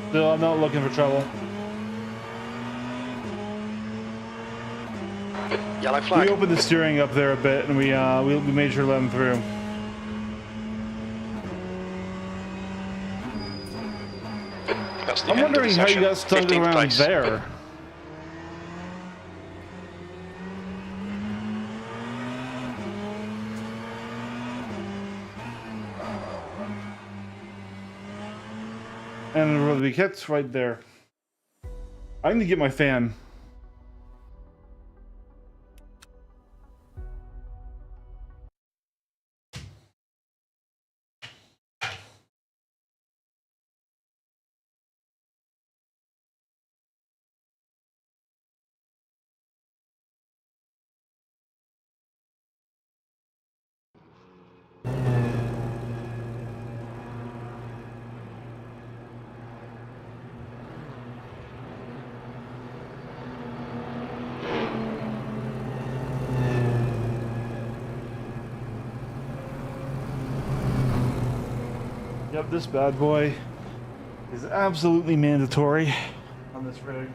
Still, I'm not looking for trouble. Yellow flag. We opened the steering up there a bit, and we made sure to let him through. That's the I'm end of the wondering how you session. got stuck 15th around place. there. And the cat's right there. I need to get my fan. Yep, this bad boy is absolutely mandatory on this rig.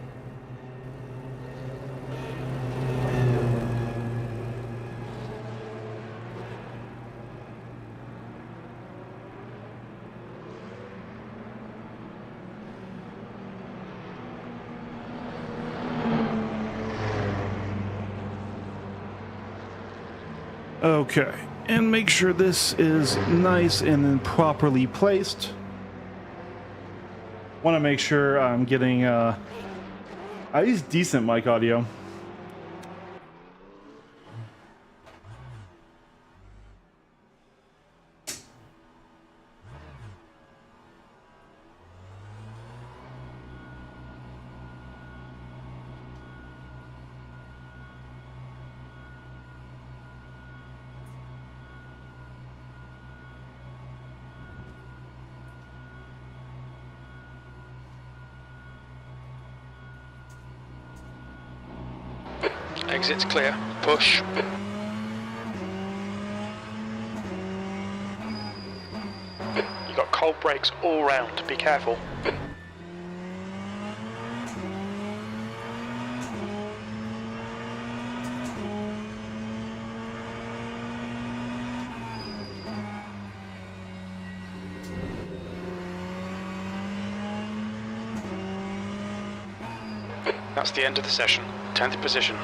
Okay, and make sure this is nice and properly placed. Want to make sure I'm getting at least decent mic audio. Exit's clear. Push. You've got cold brakes all round, be careful. That's the end of the session. 10th position.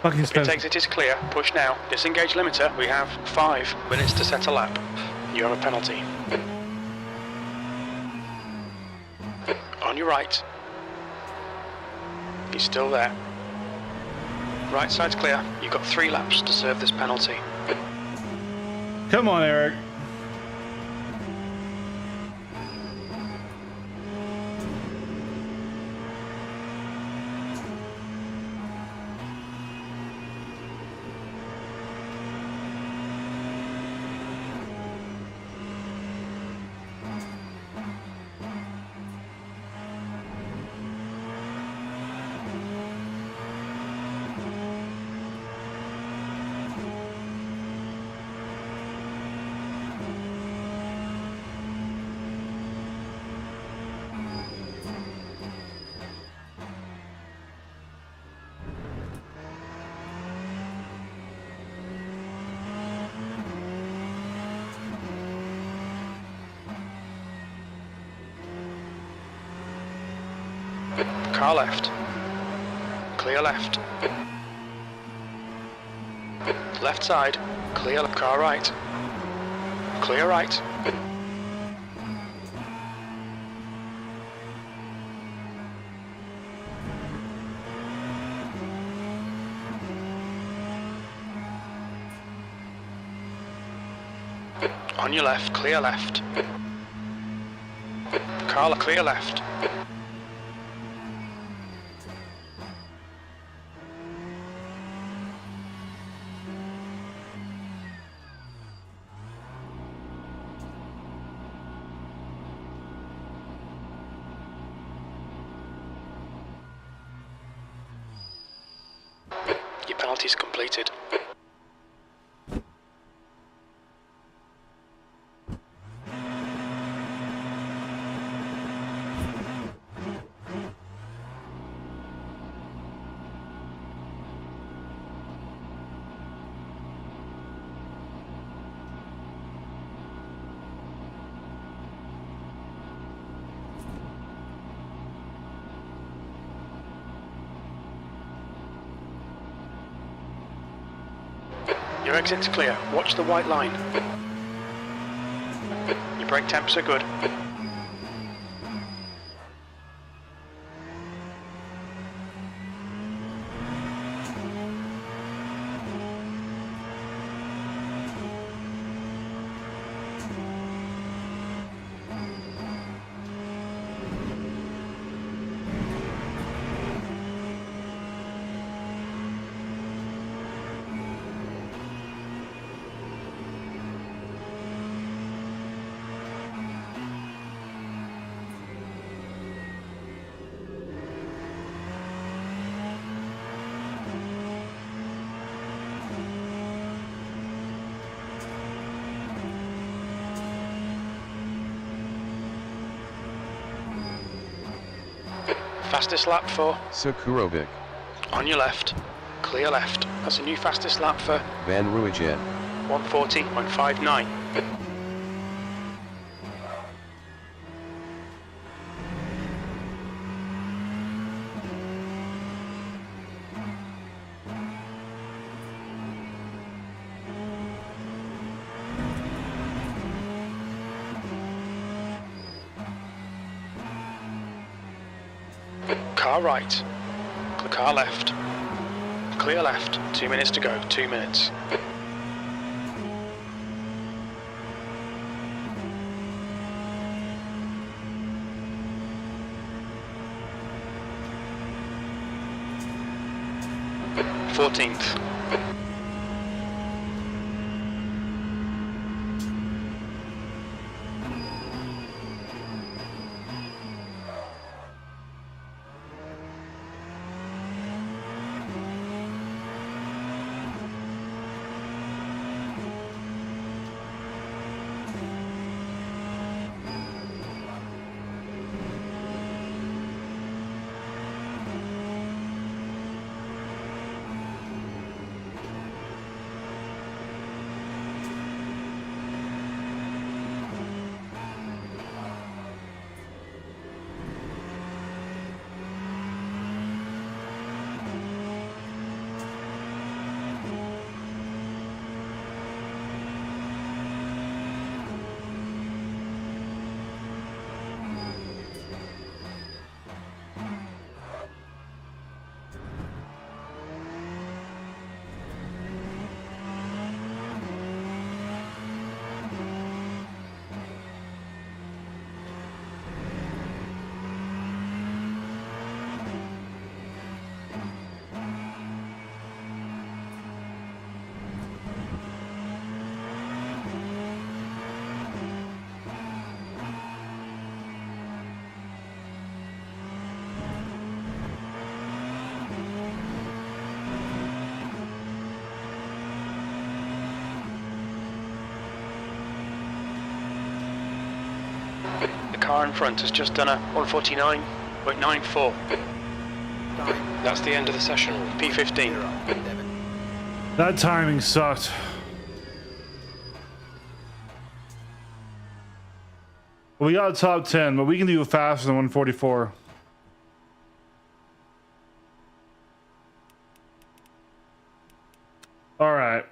Fucking If Spencer. exit is clear, push now. Disengage limiter. We have 5 minutes to set a lap. You have a penalty. On your right. He's still there. Right side's clear. You've got 3 laps to serve this penalty. Come on, Eric. Car left. Clear left. Left side. Clear car right. Clear right. On your left, clear left. Car clear left. Your penalty's completed. Your exit's clear. Watch the white line. Your brake temps are good. Fastest lap for Sukurovic, on your left, clear left. That's a new fastest lap for Van Ruijen, 140.59. Car right, car left, clear left, 2 minutes to go, 2 minutes. Fourteenth. The car in front has just done a 149.94. That's the end of the session. P15. That timing sucked. We got a top 10, but we can do it faster than 144. All right.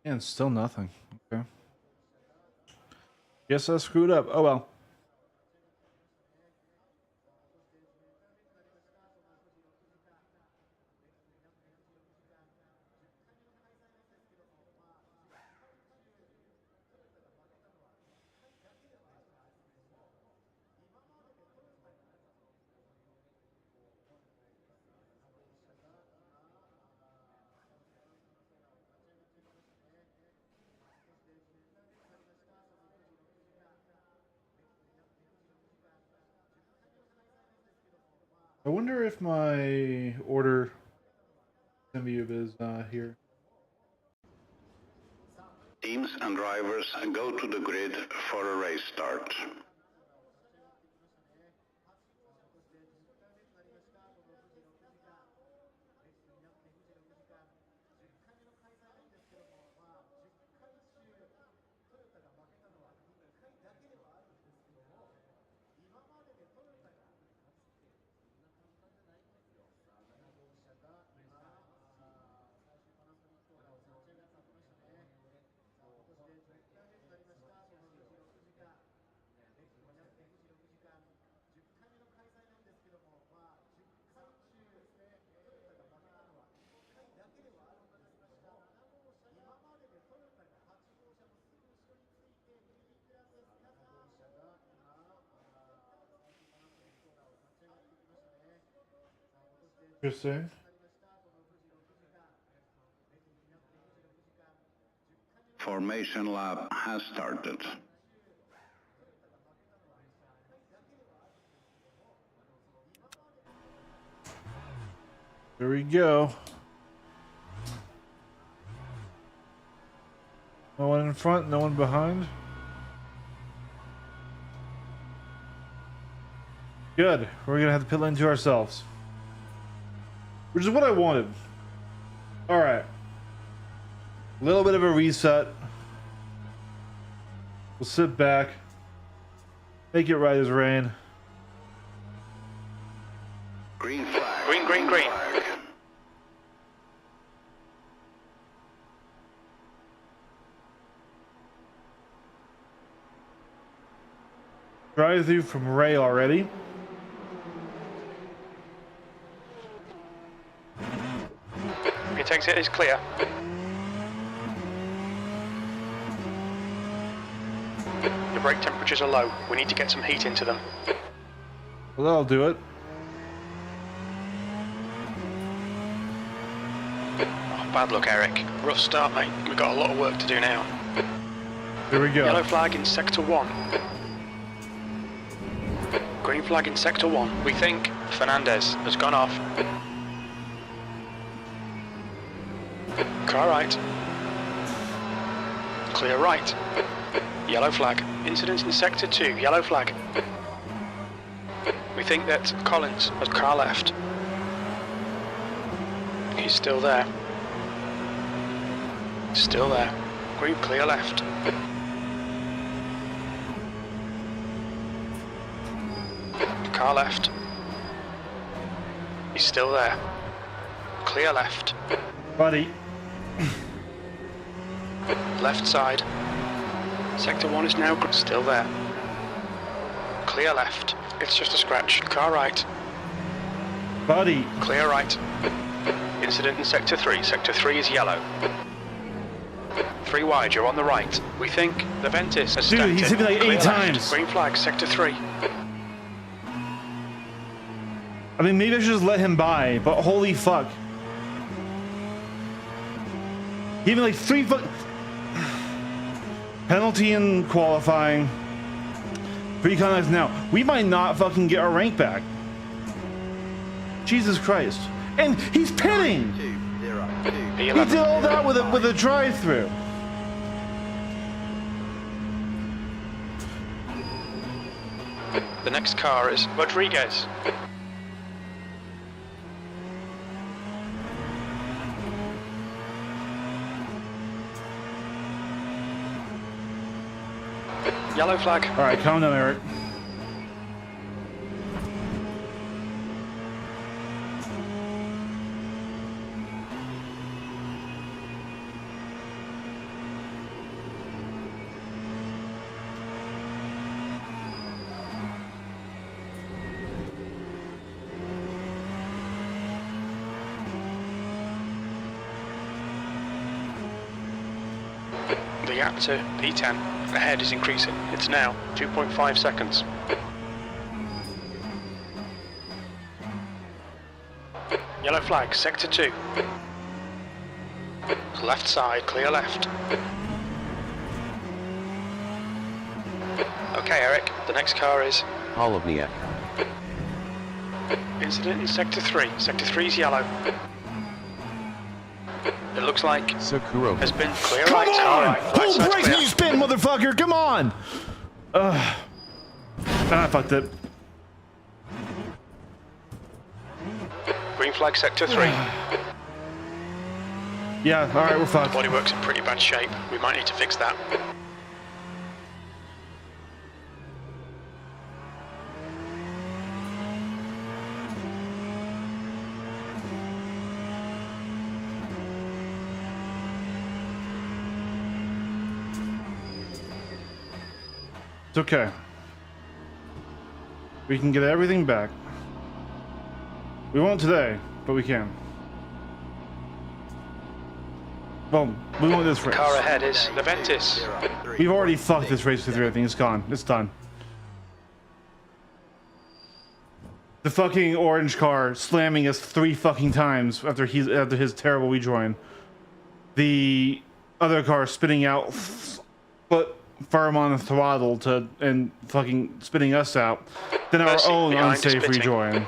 And still nothing. Okay. Guess I screwed up. Oh well. I wonder if my order MU is here. Teams and drivers go to the grid for a race start. Interesting. Formation lap has started. There we go. No one in front, no one behind. Good. We're gonna have the pit lane to ourselves, which is what I wanted. All right. A little bit of a reset. We'll sit back, make it right as rain. Green flag. Green, green, green. Flag. Drive through from Ray already. It takes it is clear. The brake temperatures are low. We need to get some heat into them. Well, that'll do it. Oh, bad luck, Eric. Rough start, mate. We've got a lot of work to do now. Here we go. Yellow flag in sector 1. Green flag in sector 1. We think Fernandez has gone off. Car right. Clear right. Yellow flag. Incidents in sector 2. Yellow flag. We think that Collins has car left. He's still there. Still there. Green clear left. Car left. He's still there. Clear left. Buddy. Left side. Sector 1 is now still there. Clear left. It's just a scratch. Car right. Buddy. Clear right. Incident in sector 3. Sector 3 is yellow. 3 wide, you're on the right. We think the Ventus has Dude, stepped he's in. hit me like Clear 8 left. times. Green flag, sector 3. I mean, maybe I should just let him by, but holy fuck. He hit me like 3 foot. Penalty in qualifying. 3 contacts now. We might not fucking get our rank back. Jesus Christ. And he's pitting! 2-0-2. He did all that with a drive-through. The next car is Rodriguez. Yellow flag. All right, calm down, Eric. The gap to P10 ahead is increasing. It's now 2.5 seconds. Yellow flag, sector 2. Left side, clear left. Okay, Eric, the next car is Polovniak. incident in sector 3. Sector 3 is yellow. It looks like Sakuro. has been clear Come right. All on! right, right Pull side's brakes clear. when you spin, motherfucker! Come on! Ah, I fucked it. Green flag, sector 3. Yeah, alright, we're fucked. Bodywork's in pretty bad shape. We might need to fix that. It's okay. We can get everything back. We won't today, but we can. Well, we won't this race. Car ahead is the Ventus. 0-3. We've already fucked this race with everything. It's gone. It's done. The fucking orange car slamming us 3 fucking times after his terrible rejoin. The other car spinning out foot firm on the throttle and fucking spinning us out. Then our Mercy, own behind is unsafe pitting. rejoin.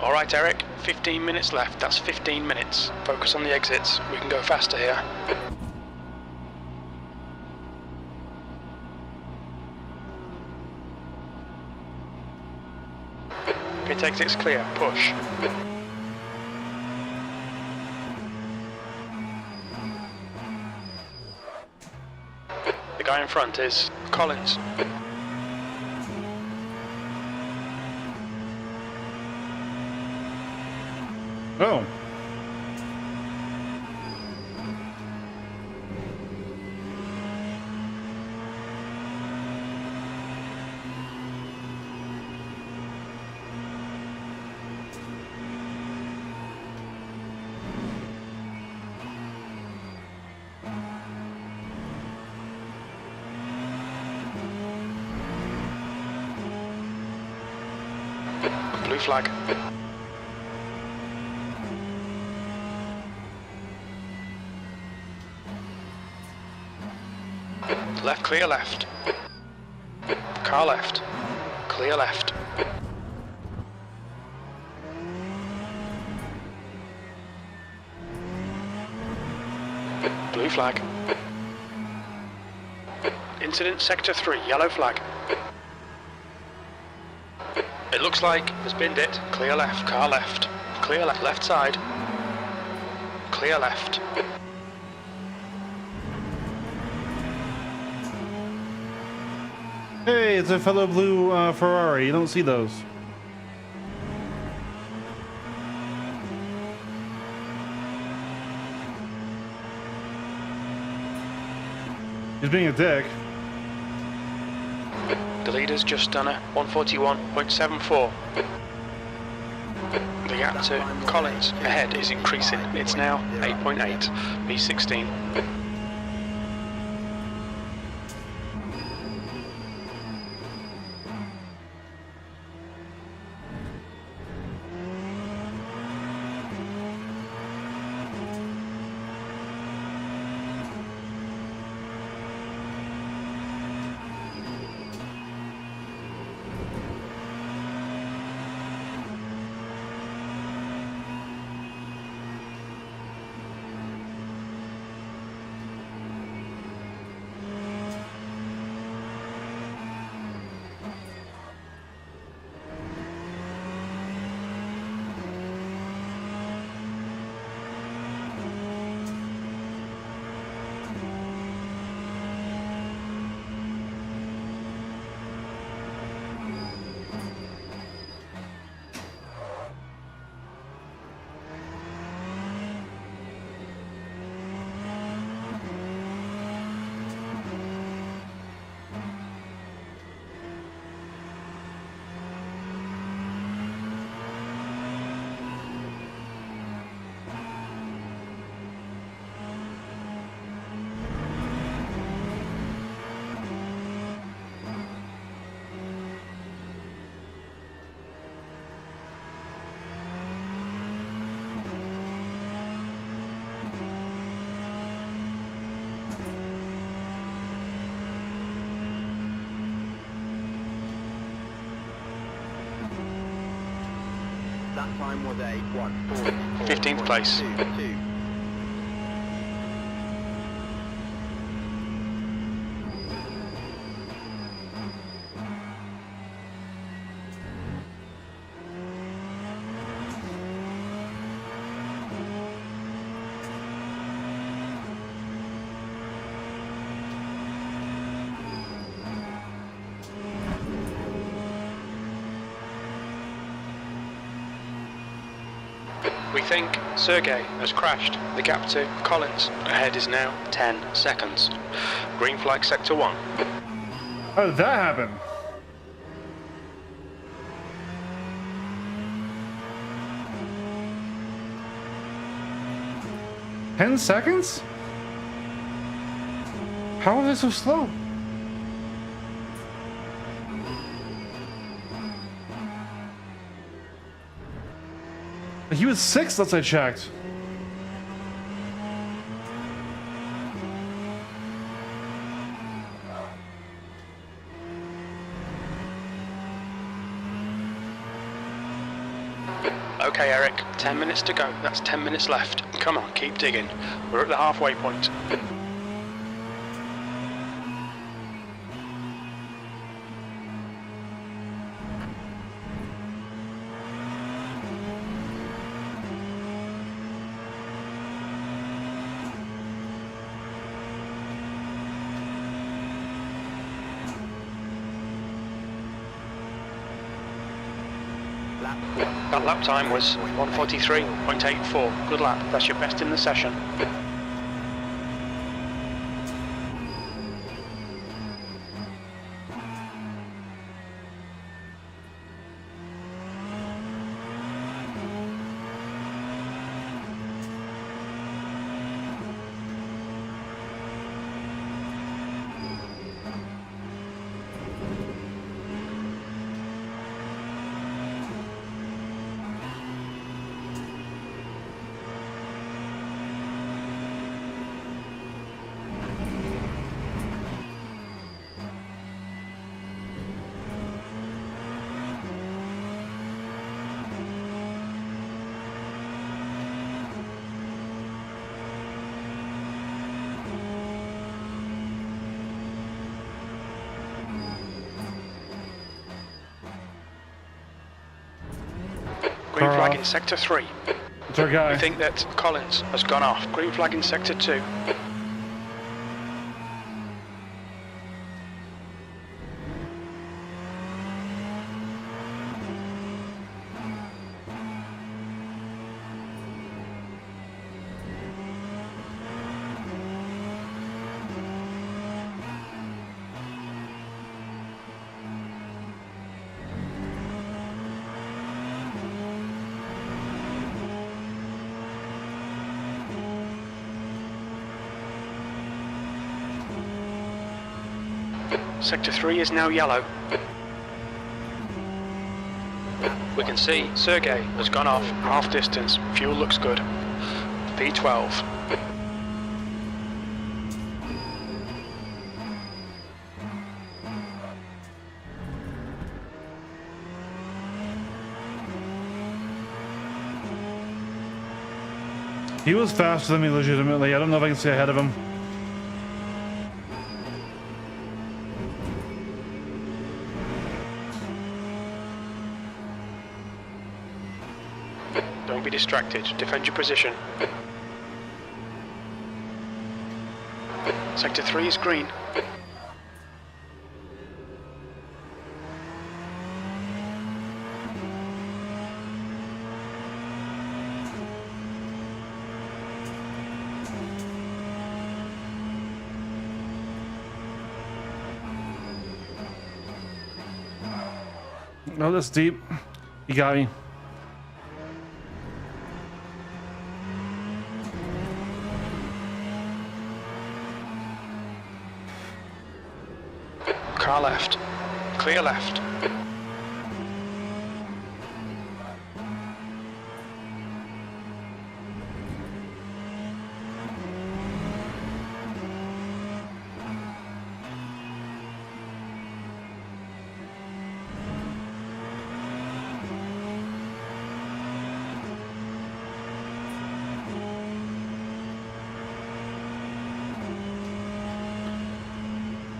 All right, Eric, 15 minutes left. That's 15 minutes. Focus on the exits. We can go faster here. Pit exit's clear. Push. The guy in front is Collins. Oh. Blue flag. Left, clear left. Car left. Clear left. Blue flag. Incident sector 3, yellow flag. It looks like has binned it. Clear left, car left. Clear left, left side. Clear left. Hey, it's a fellow blue Ferrari. You don't see those. He's being a dick. The leader's just done a 141.74. The gap to Collins ahead is increasing. It's now 8.8, P16. That time was a 1:40. 15th place. 2. We think Sergey has crashed. The gap to Collins ahead is now 10 seconds. Green flag sector 1. How did that happen? Ten seconds? How are they so slow? He was 6th, last I checked. Okay, Eric, 10 minutes to go. That's 10 minutes left. Come on, keep digging. We're at the halfway point. That lap time was 1:43.84. Good lap. That's your best in the session. Green flag in sector 3. It's our guy. We think that Collins has gone off. Green flag in sector 2. Sector 3 is now yellow. We can see Sergey has gone off half distance. Fuel looks good. P12. He was faster than me legitimately. I don't know if I can stay ahead of him. Don't be distracted. Defend your position. Sector 3 is green. Oh, that's deep. You got me. Car left. Clear left.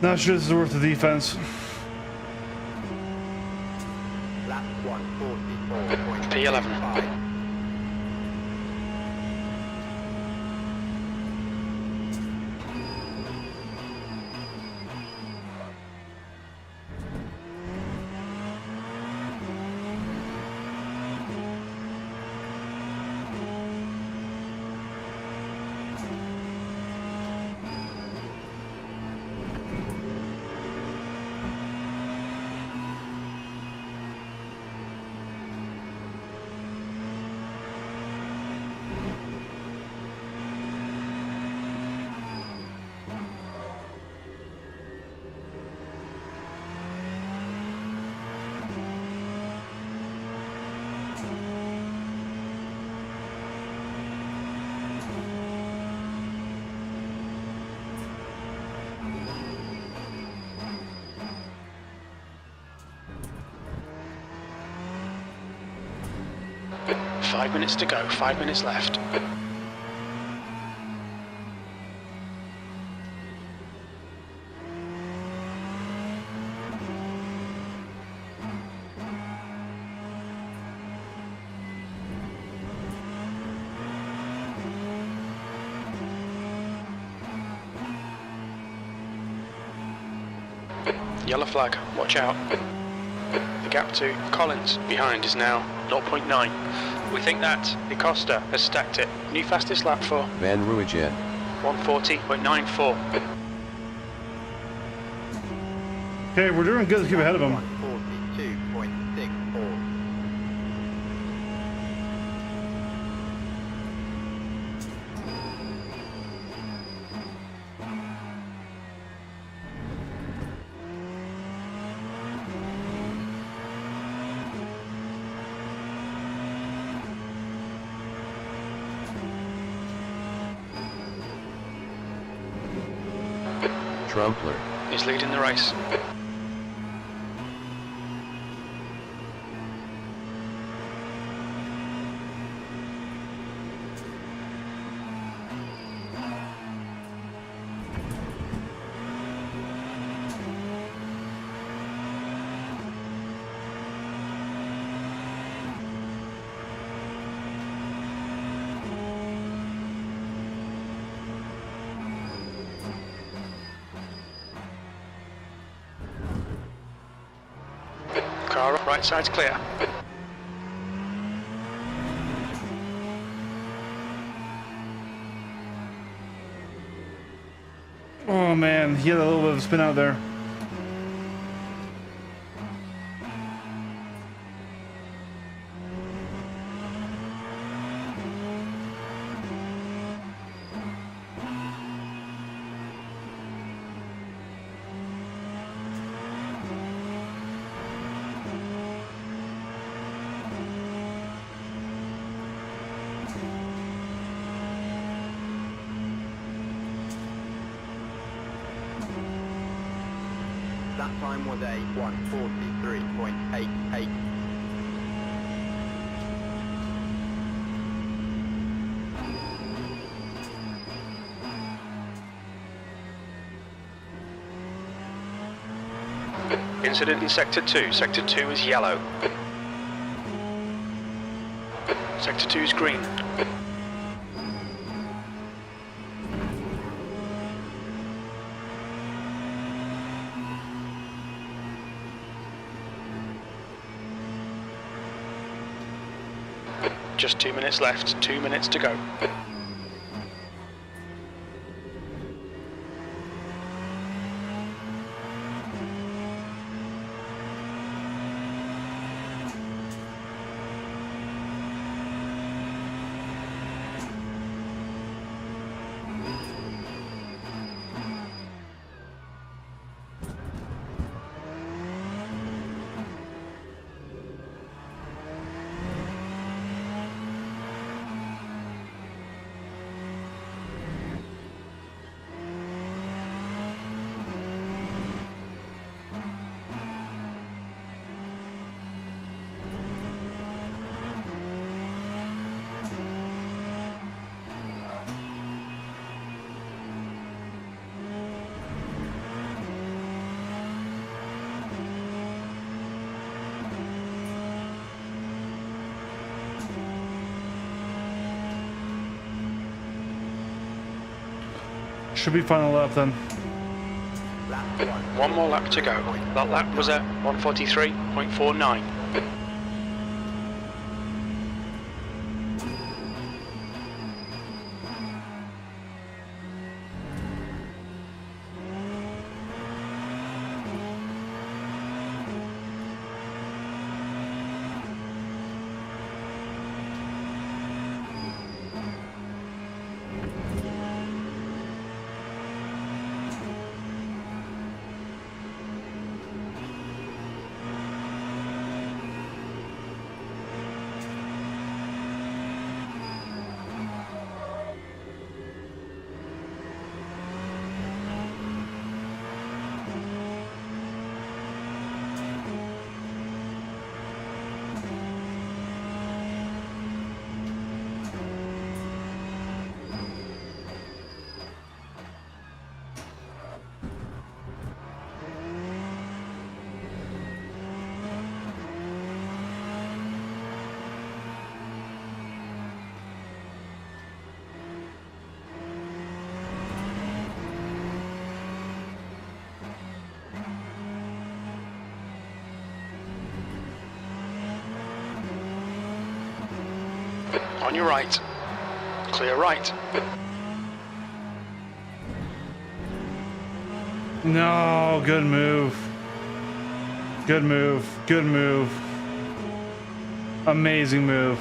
Not sure this is worth the defense. Lap 144.85. P11. 5 minutes to go, 5 minutes left. Yellow flag, watch out. The gap to Collins behind is now 0.9. We think that Acosta has stacked it. New fastest lap for Van Ruijen. 140.94. Okay, we're doing good. Let's keep ahead of him. 142.64. Trumpler. He's leading the race. Car right side's clear. Oh man, he had a little bit of a spin out there. That time was a 143.88. Incident in Sector 2. Sector 2 is yellow. Sector 2 is green. Just 2 minutes left, 2 minutes to go. Should be final lap then. Lap 1. One more lap to go. That lap was at 143.49. On your right. Clear right. No, good move. Good move. Good move. Amazing move.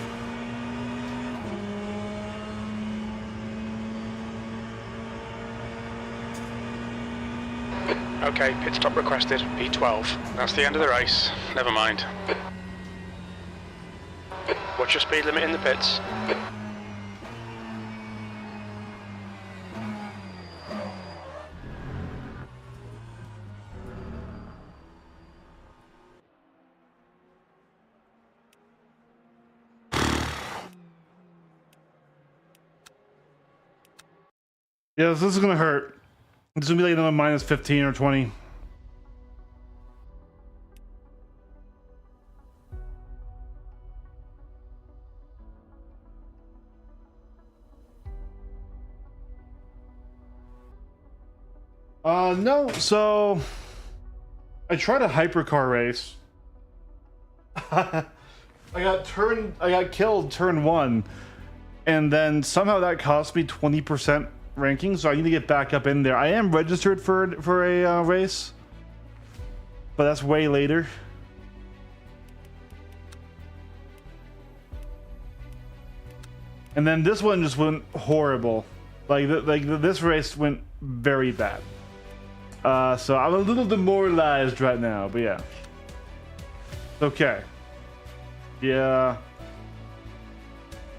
Okay, pit stop requested. P12. That's the end of the race. Never mind. What's your speed limit in the pits? Yeah, this is gonna hurt. It's gonna be like another minus 15 or 20. No, so I tried a hypercar race. I got killed turn 1, and then somehow that cost me 20% ranking, so I need to get back up in there. I am registered for a race, but that's way later. And then this one just went horrible. This race went very bad. So I'm a little demoralized right now, but yeah. Okay. Yeah.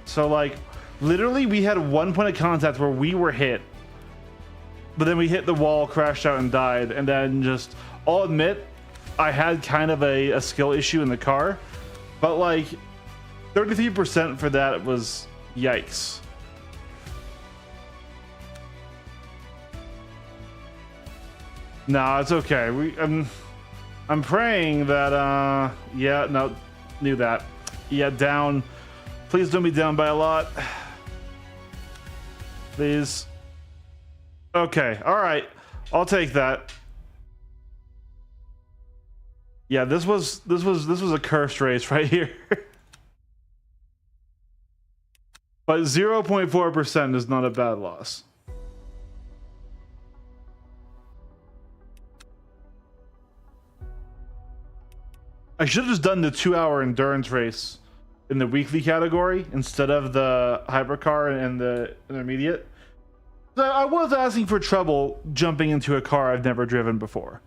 So like, literally we had one point of contact where we were hit, but then we hit the wall, crashed out and died. And then just, I'll admit, I had kind of a skill issue in the car, but like 33% for that was yikes. No, it's okay. I'm praying that yeah, no, knew that. Yeah, down. Please don't be down by a lot. Please. Okay, all right. I'll take that. Yeah, this was a cursed race right here. But 0.4% is not a bad loss. I should have just done the 2-hour endurance race in the weekly category instead of the hypercar and the intermediate. I was asking for trouble jumping into a car I've never driven before.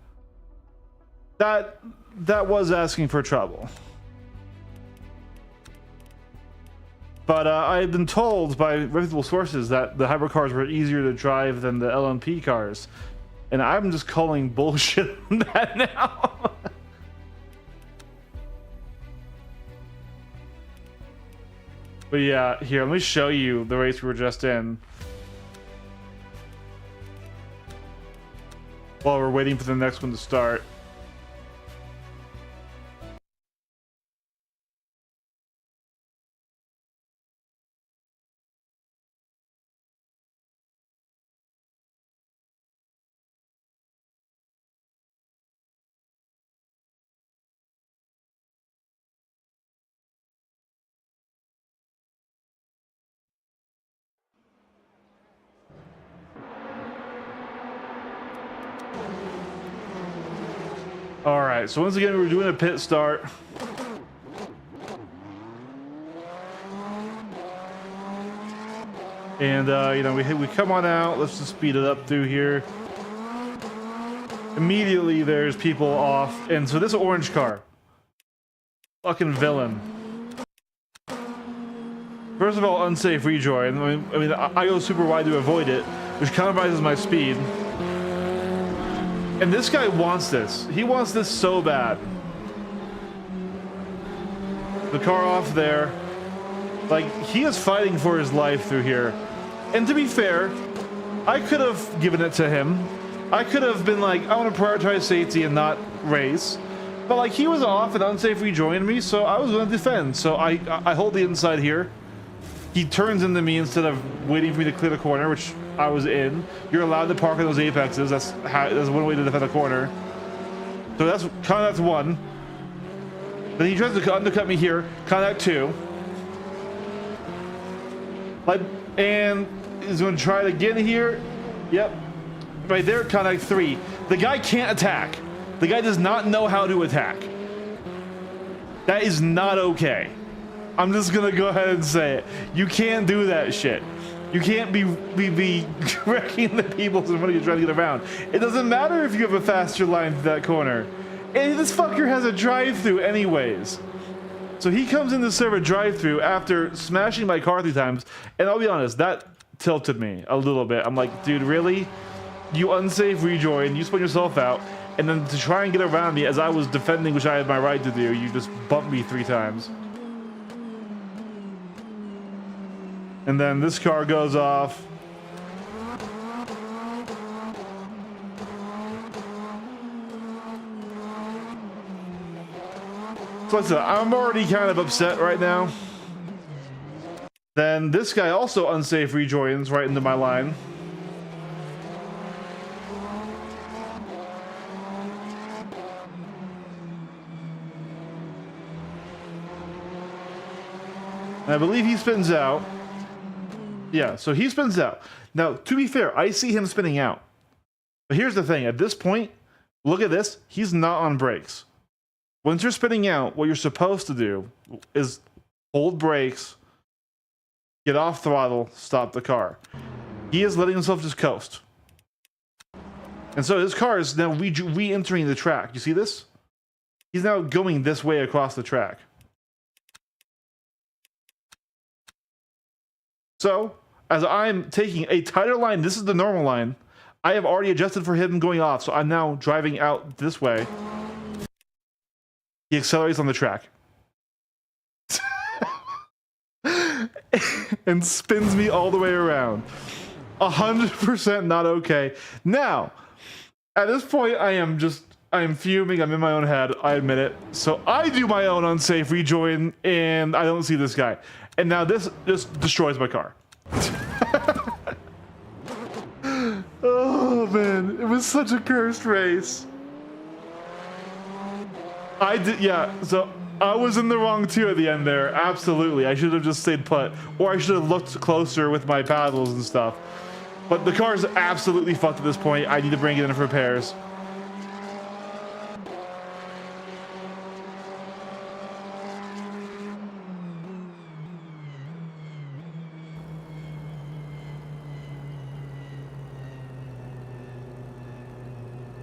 That was asking for trouble. But I had been told by reputable sources that the hypercars were easier to drive than the LMP cars. And I'm just calling bullshit on that now. But yeah, here, let me show you the race we were just in. While we're waiting for the next one to start. All right, so once again, we're doing a pit start. And, you know, we come on out. Let's just speed it up through here. Immediately, there's people off. And so this orange car. Fucking villain. First of all, unsafe rejoin. I mean, I go super wide to avoid it, which compromises my speed. And this guy wants this. He wants this so bad. The car off there. Like, he is fighting for his life through here. And to be fair, I could have given it to him. I could have been like, I want to prioritize safety and not race. But like, he was off and unsafe rejoined me, so I was going to defend. So I hold the inside here. He turns into me instead of waiting for me to clear the corner, which I was in. You're allowed to park in those apexes. That's one way to defend a corner. So that's contact 1. Then he tries to undercut me here. Contact 2. Like, and he's going to try it again here. Yep. Right there, contact 3. The guy can't attack. The guy does not know how to attack. That is not okay. I'm just going to go ahead and say it. You can't do that shit. You can't be wrecking the people when you're trying to get around. It doesn't matter if you have a faster line to that corner. And this fucker has a drive-through anyways. So he comes in to serve a drive-through after smashing my car 3 times. And I'll be honest, that tilted me a little bit. I'm like, dude, really? You unsafe rejoin, you spun yourself out, and then to try and get around me as I was defending, which I had my right to do, you just bumped me 3 times. And then this car goes off. So like I said, I'm already kind of upset right now. Then this guy also unsafe rejoins right into my line. And I believe he spins out. Yeah, so he spins out. Now, to be fair, I see him spinning out. But here's the thing. At this point, look at this. He's not on brakes. Once you're spinning out, what you're supposed to do is hold brakes, get off throttle, stop the car. He is letting himself just coast. And so his car is now re-entering the track. You see this? He's now going this way across the track. So, as I'm taking a tighter line, this is the normal line. I have already adjusted for him going off, so I'm now driving out this way. He accelerates on the track. And spins me all the way around. 100% not okay. Now, at this point, I am fuming. I'm in my own head. I admit it. So I do my own unsafe rejoin, and I don't see this guy. And now this just destroys my car. Oh man, it was such a cursed race. Yeah, so I was in the wrong too at the end there. Absolutely. I should have just stayed put. Or I should have looked closer with my paddles and stuff. But the car is absolutely fucked at this point. I need to bring it in for repairs.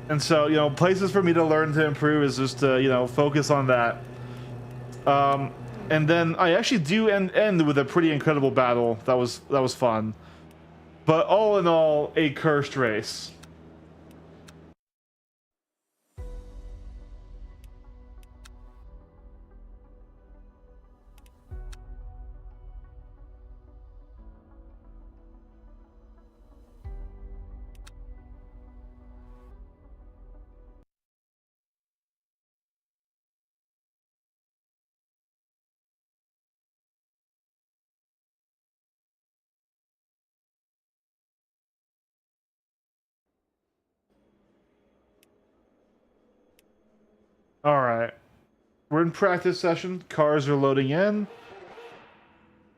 And so, you know, places for me to learn to improve is just to, you know, focus on that. And then I actually do end with a pretty incredible battle. That was fun. But all in all, a cursed race. All right, we're in practice session. Cars are loading in.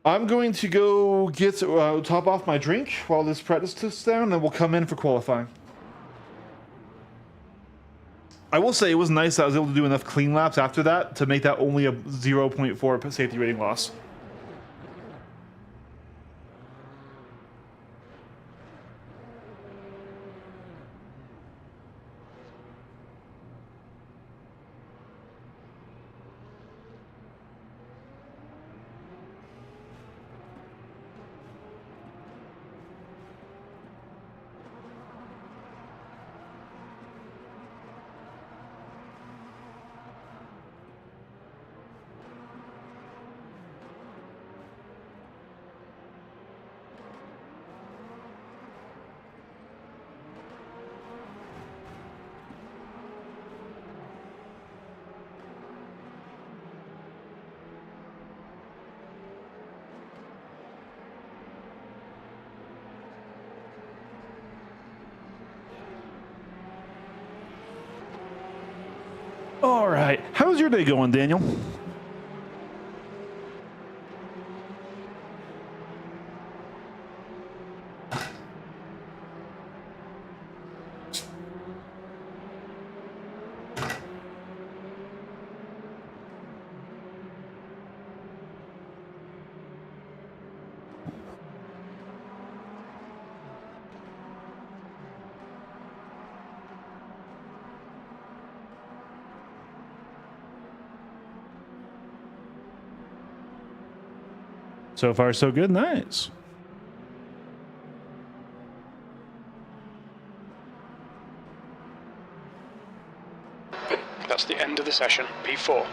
I'm going to go get top off my drink while this practice sits down, and we'll come in for qualifying. I will say it was nice that I was able to do enough clean laps after that to make that only a 0.4 safety rating loss. All right, how's your day going, Daniel? So far, so good. Nice. That's the end of the session. P4.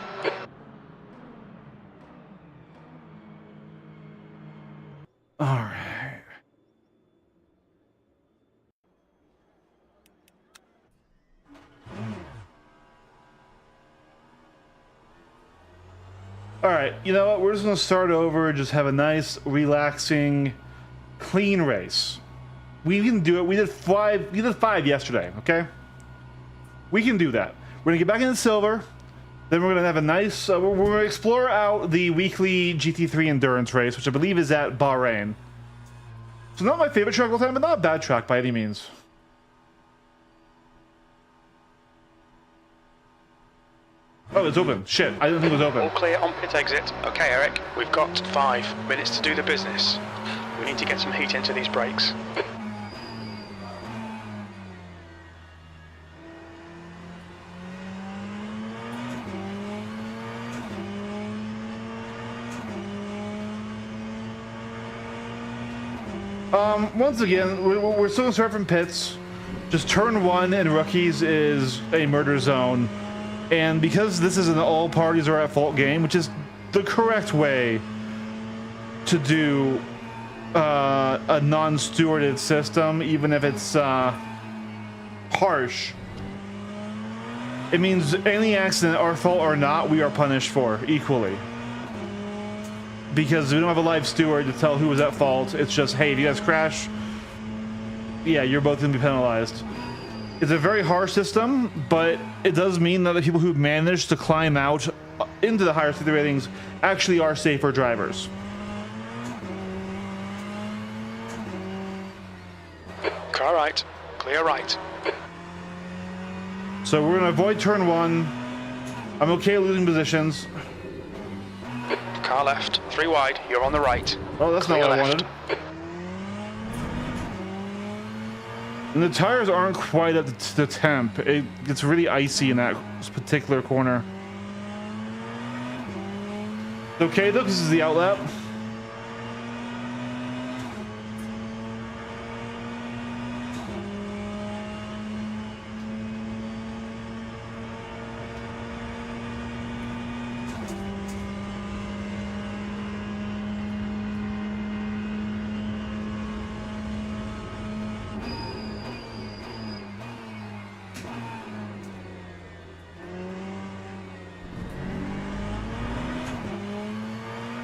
All right. All right, you know what? We're just gonna start over. Just have a nice, relaxing, clean race. We can do it. We did 5. We did 5 yesterday. Okay. We can do that. We're gonna get back into silver. Then we're gonna have a nice. We're gonna explore out the weekly GT3 endurance race, which I believe is at Bahrain. So not my favorite track of all time, but not a bad track by any means. Oh, it's open. Shit, I didn't think it was All open. clear on pit exit. Okay, Eric, we've got 5 minutes to do the business. We need to get some heat into these brakes. Once again, we're still gonna start from pits. Just turn 1 and rookies is a murder zone. And because this is an all parties are at fault game, which is the correct way to do a non-stewarded system, even if it's harsh, it means any accident, our fault or not, we are punished for equally. Because we don't have a live steward to tell who was at fault. It's just, hey, if you guys crash, yeah, you're both gonna be penalized. It's a very harsh system, but it does mean that the people who manage to climb out into the higher safety ratings actually are safer drivers. Car right, clear right. So we're gonna avoid turn 1. I'm okay losing positions. Car left, 3 wide, you're on the right. Oh, that's not Clear what I left. wanted. And the tires aren't quite at the temp. It gets really icy in that particular corner. It's okay though, because this is the outlap.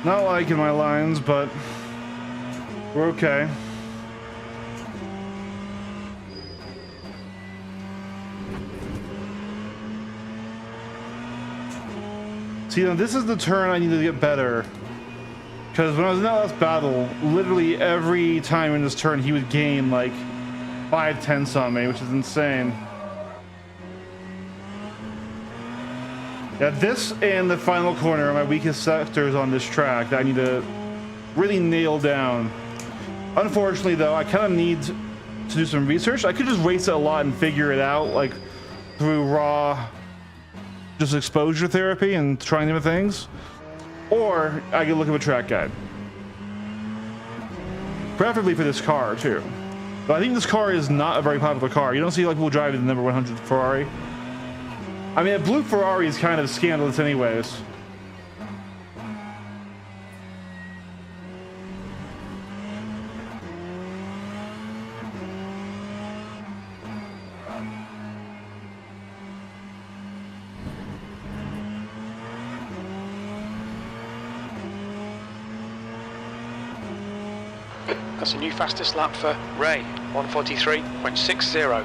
Not liking my lines, but we're okay. See, now this is the turn I need to get better. Because when I was in that last battle, literally every time in this turn he would gain like 5/10 on me, which is insane. Yeah, this and the final corner are my weakest sectors on this track that I need to really nail down. Unfortunately, though, I kind of need to do some research. I could just race it a lot and figure it out, like through raw, just exposure therapy and trying different things. Or I could look at a track guide. Preferably for this car, too. But I think this car is not a very popular car. You don't see like people driving the number 100 Ferrari. I mean, a blue Ferrari is kind of scandalous anyways. That's a new fastest lap for Ray, 143.60.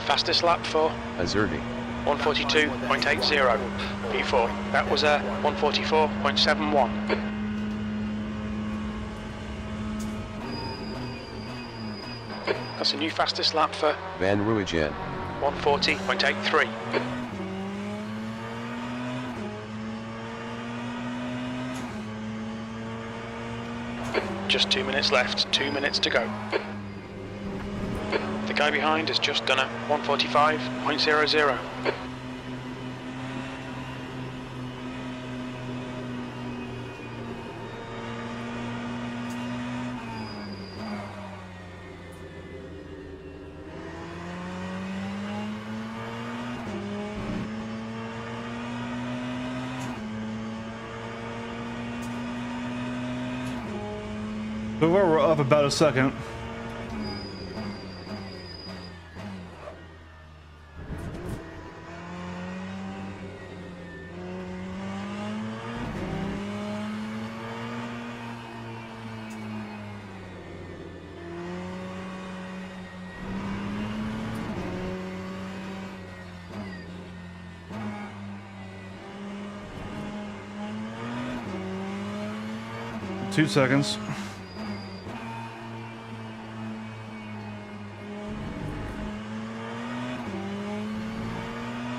Fastest lap for Azerty. 142.80. P4. That was a 144.71. That's a new fastest lap for Van Ruijen. 140.83. Just 2 minutes left, 2 minutes to go. The guy behind has just done a 145.00. But we're up about a second. Two seconds.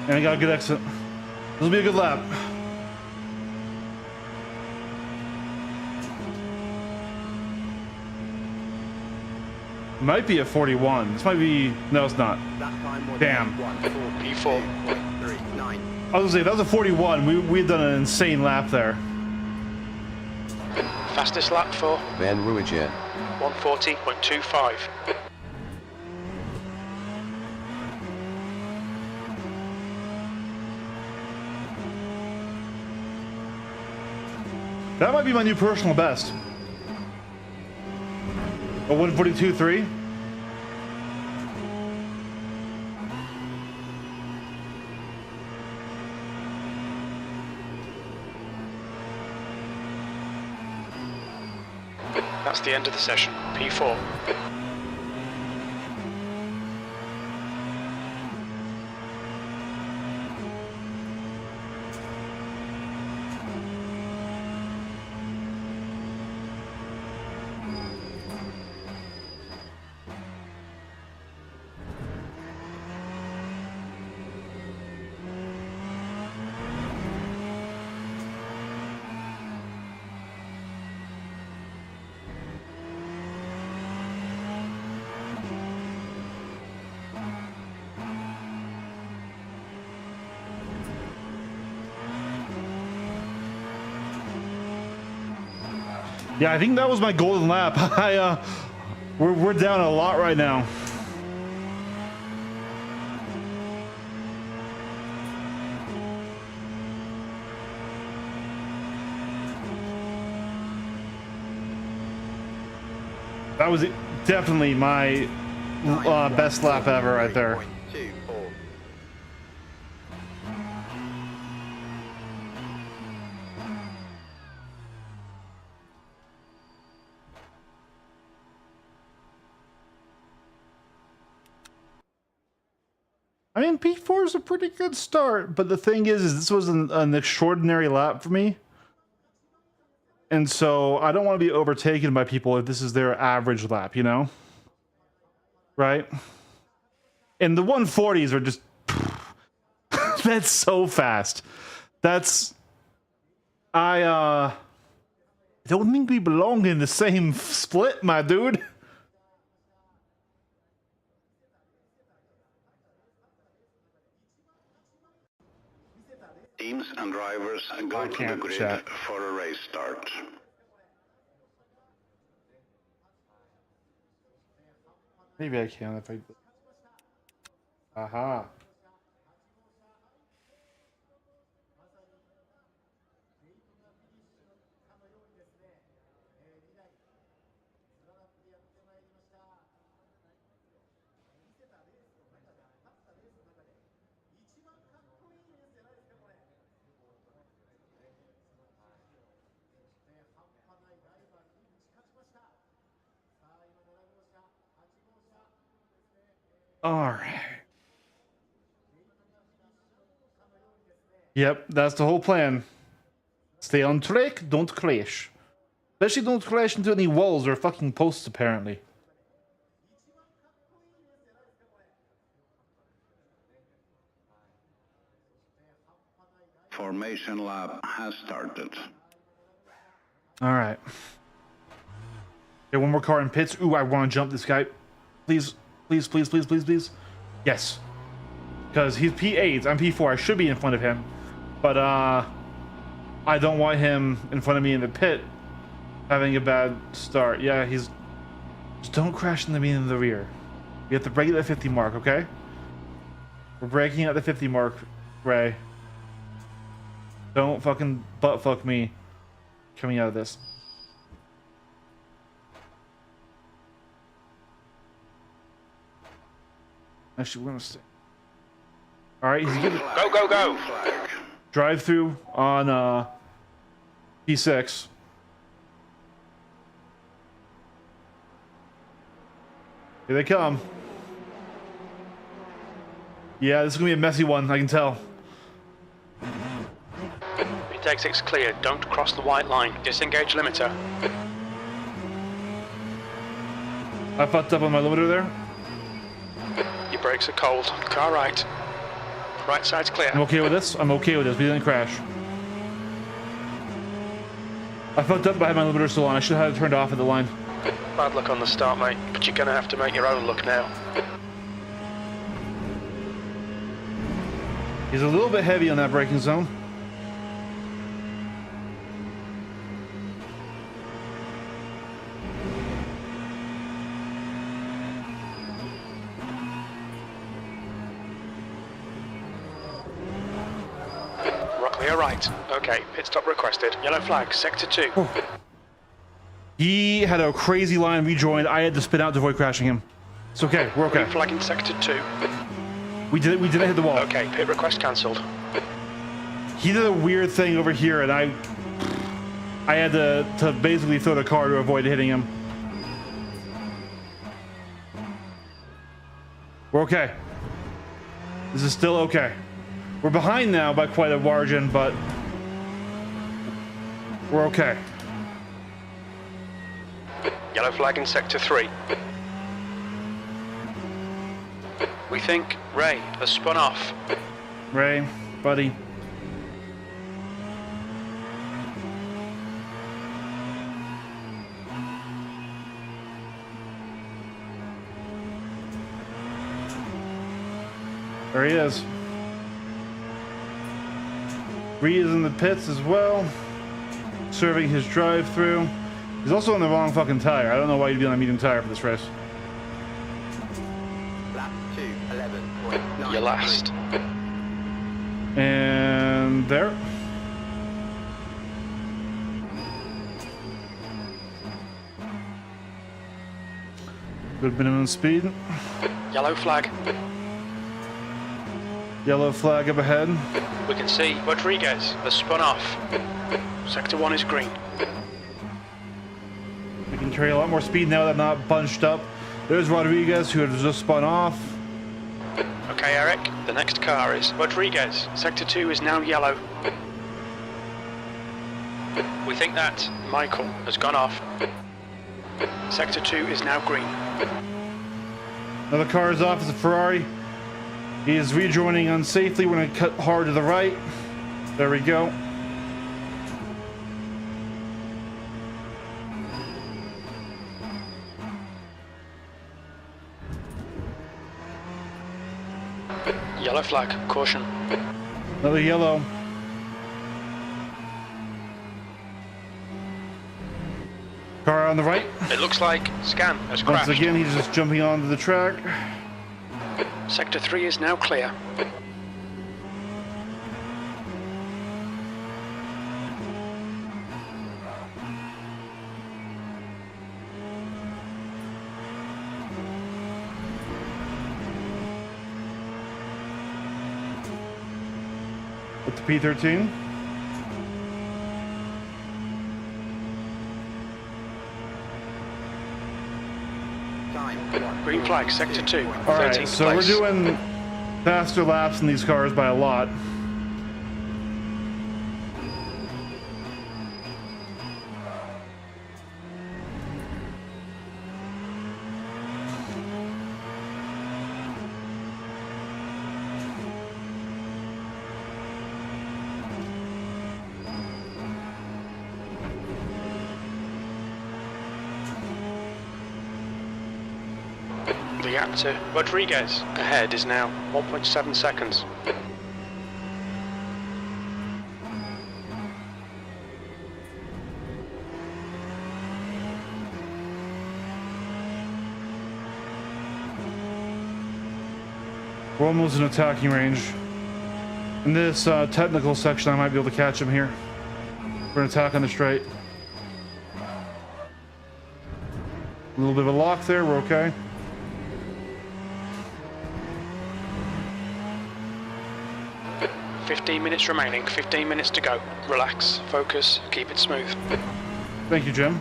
And I got a good exit. This will be a good lap. Might be a 41. This might be... No, it's not. That time was Damn. P4. 1:39. I was gonna say, that was a 41. We've done an insane lap there. Fastest lap for Van Ruijen. 140.25. That might be my new personal best. A 142.3. That's the end of the session. P4. Yeah, I think that was my golden lap. We're down a lot right now. That was definitely my best lap ever right there. 3.24. I mean, P4 is a pretty good start, but the thing is this was an extraordinary lap for me. And so I don't want to be overtaken by people if this is their average lap, you know? Right? And the 140s are just... That's so fast. That's... I don't think we belong in the same split, my dude. Teams and drivers go to the can't grid chat. for a race start. Maybe I can if I... Aha. All right. Yep, that's the whole plan. Stay on track, don't crash. Especially don't crash into any walls or fucking posts, apparently. Formation lap has started. All right. Okay, one more car in pits. Ooh, I want to jump this guy. Please, please, please, please, please, please. Yes. Because he's P8, I'm P4. I should be in front of him. But, I don't want him in front of me in the pit having a bad start. Yeah, he's... Just don't crash into me in the rear. We have to break at the 50 mark, okay? We're breaking at the 50 mark, Ray. Don't fucking butt fuck me coming out of this. Actually, we're gonna stay. All right, he's getting Go, go, go. Flag. drive through on P6. Here they come. Yeah, this is gonna be a messy one, I can tell. Pit exit's clear. Don't cross the white line. Disengage limiter. I fucked up on my limiter there. Your brakes are cold. Car right. Right side's clear. I'm okay with this. I'm okay with this. We didn't crash. I fucked up by having my limiter still on. I should have had it turned off at the line. Bad luck on the start, mate. But you're gonna have to make your own luck now. He's a little bit heavy on that braking zone. Clear right. Okay, pit stop requested. Yellow flag, sector 2. He had a crazy line rejoined. I had to spin out to avoid crashing him. It's okay. We're okay. Green flag in sector 2. We didn't hit the wall. Okay, pit request cancelled. He did a weird thing over here, and I had to basically throw the car to avoid hitting him. We're okay. This is still okay. We're behind now by quite a margin, but we're okay. Yellow flag in sector 3. We think Ray has spun off. Ray, buddy. There he is. Reed is in the pits as well, serving his drive-through. He's also on the wrong fucking tire. I don't know why you'd be on a medium tire for this race. Lap 2, 11.9. You're last. And there. Good minimum speed. Yellow flag. Yellow flag up ahead. We can see Rodriguez has spun off. Sector 1 is green. We can carry a lot more speed now that I'm not bunched up. There's Rodriguez, who has just spun off. Okay, Eric, the next car is Rodriguez. Sector 2 is now yellow. We think that Michael has gone off. Sector 2 is now green. Another car is off. It's a Ferrari. He is rejoining unsafely. We're going to cut hard to the right. There we go. Yellow flag, caution. Another yellow. Car on the right. It looks like Scan has Once crashed. again, he's just jumping onto the track. Sector 3 is now clear. With the P13. Time. Green flag, sector 2. All right, 13th so place. we're doing faster laps in these cars by a lot. The gap to Rodriguez ahead is now 1.7 seconds. We're almost in attacking range. In this technical section, I might be able to catch him here for an attack on the straight. A little bit of a lock there. We're okay. 15 minutes remaining, 15 minutes to go. Relax, focus, keep it smooth. Thank you, Jim.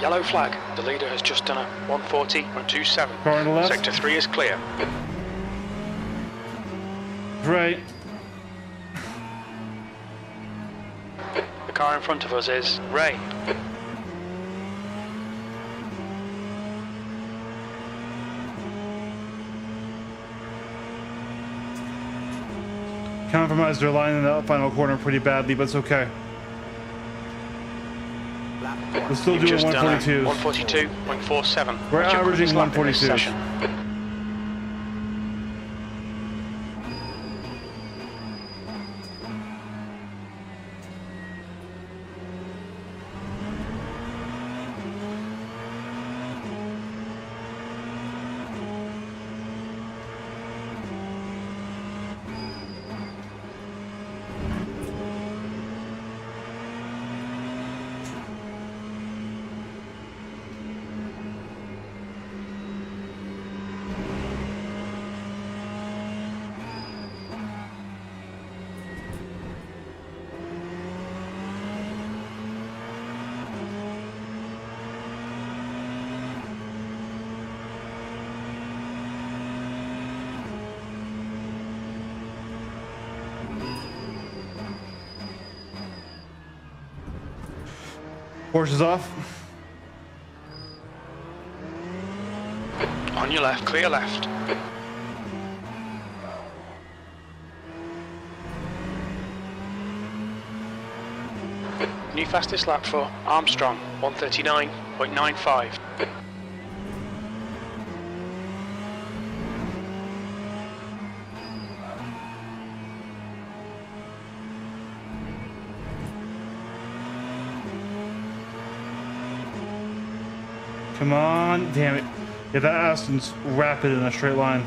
Yellow flag. The leader has just done a 140.27. Car on the left. Sector 3 is clear. Right. The car in front of us is Ray. Compromised their line in the final corner pretty badly, but it's okay. We're still You've doing just done a 142s. 142.47. We're What's your averaging quickest lap in this 142s. session? Porsche's off. On your left, clear left. New fastest lap for Armstrong, 139.95. Come on. Damn it. Yeah, that Aston's rapid in a straight line.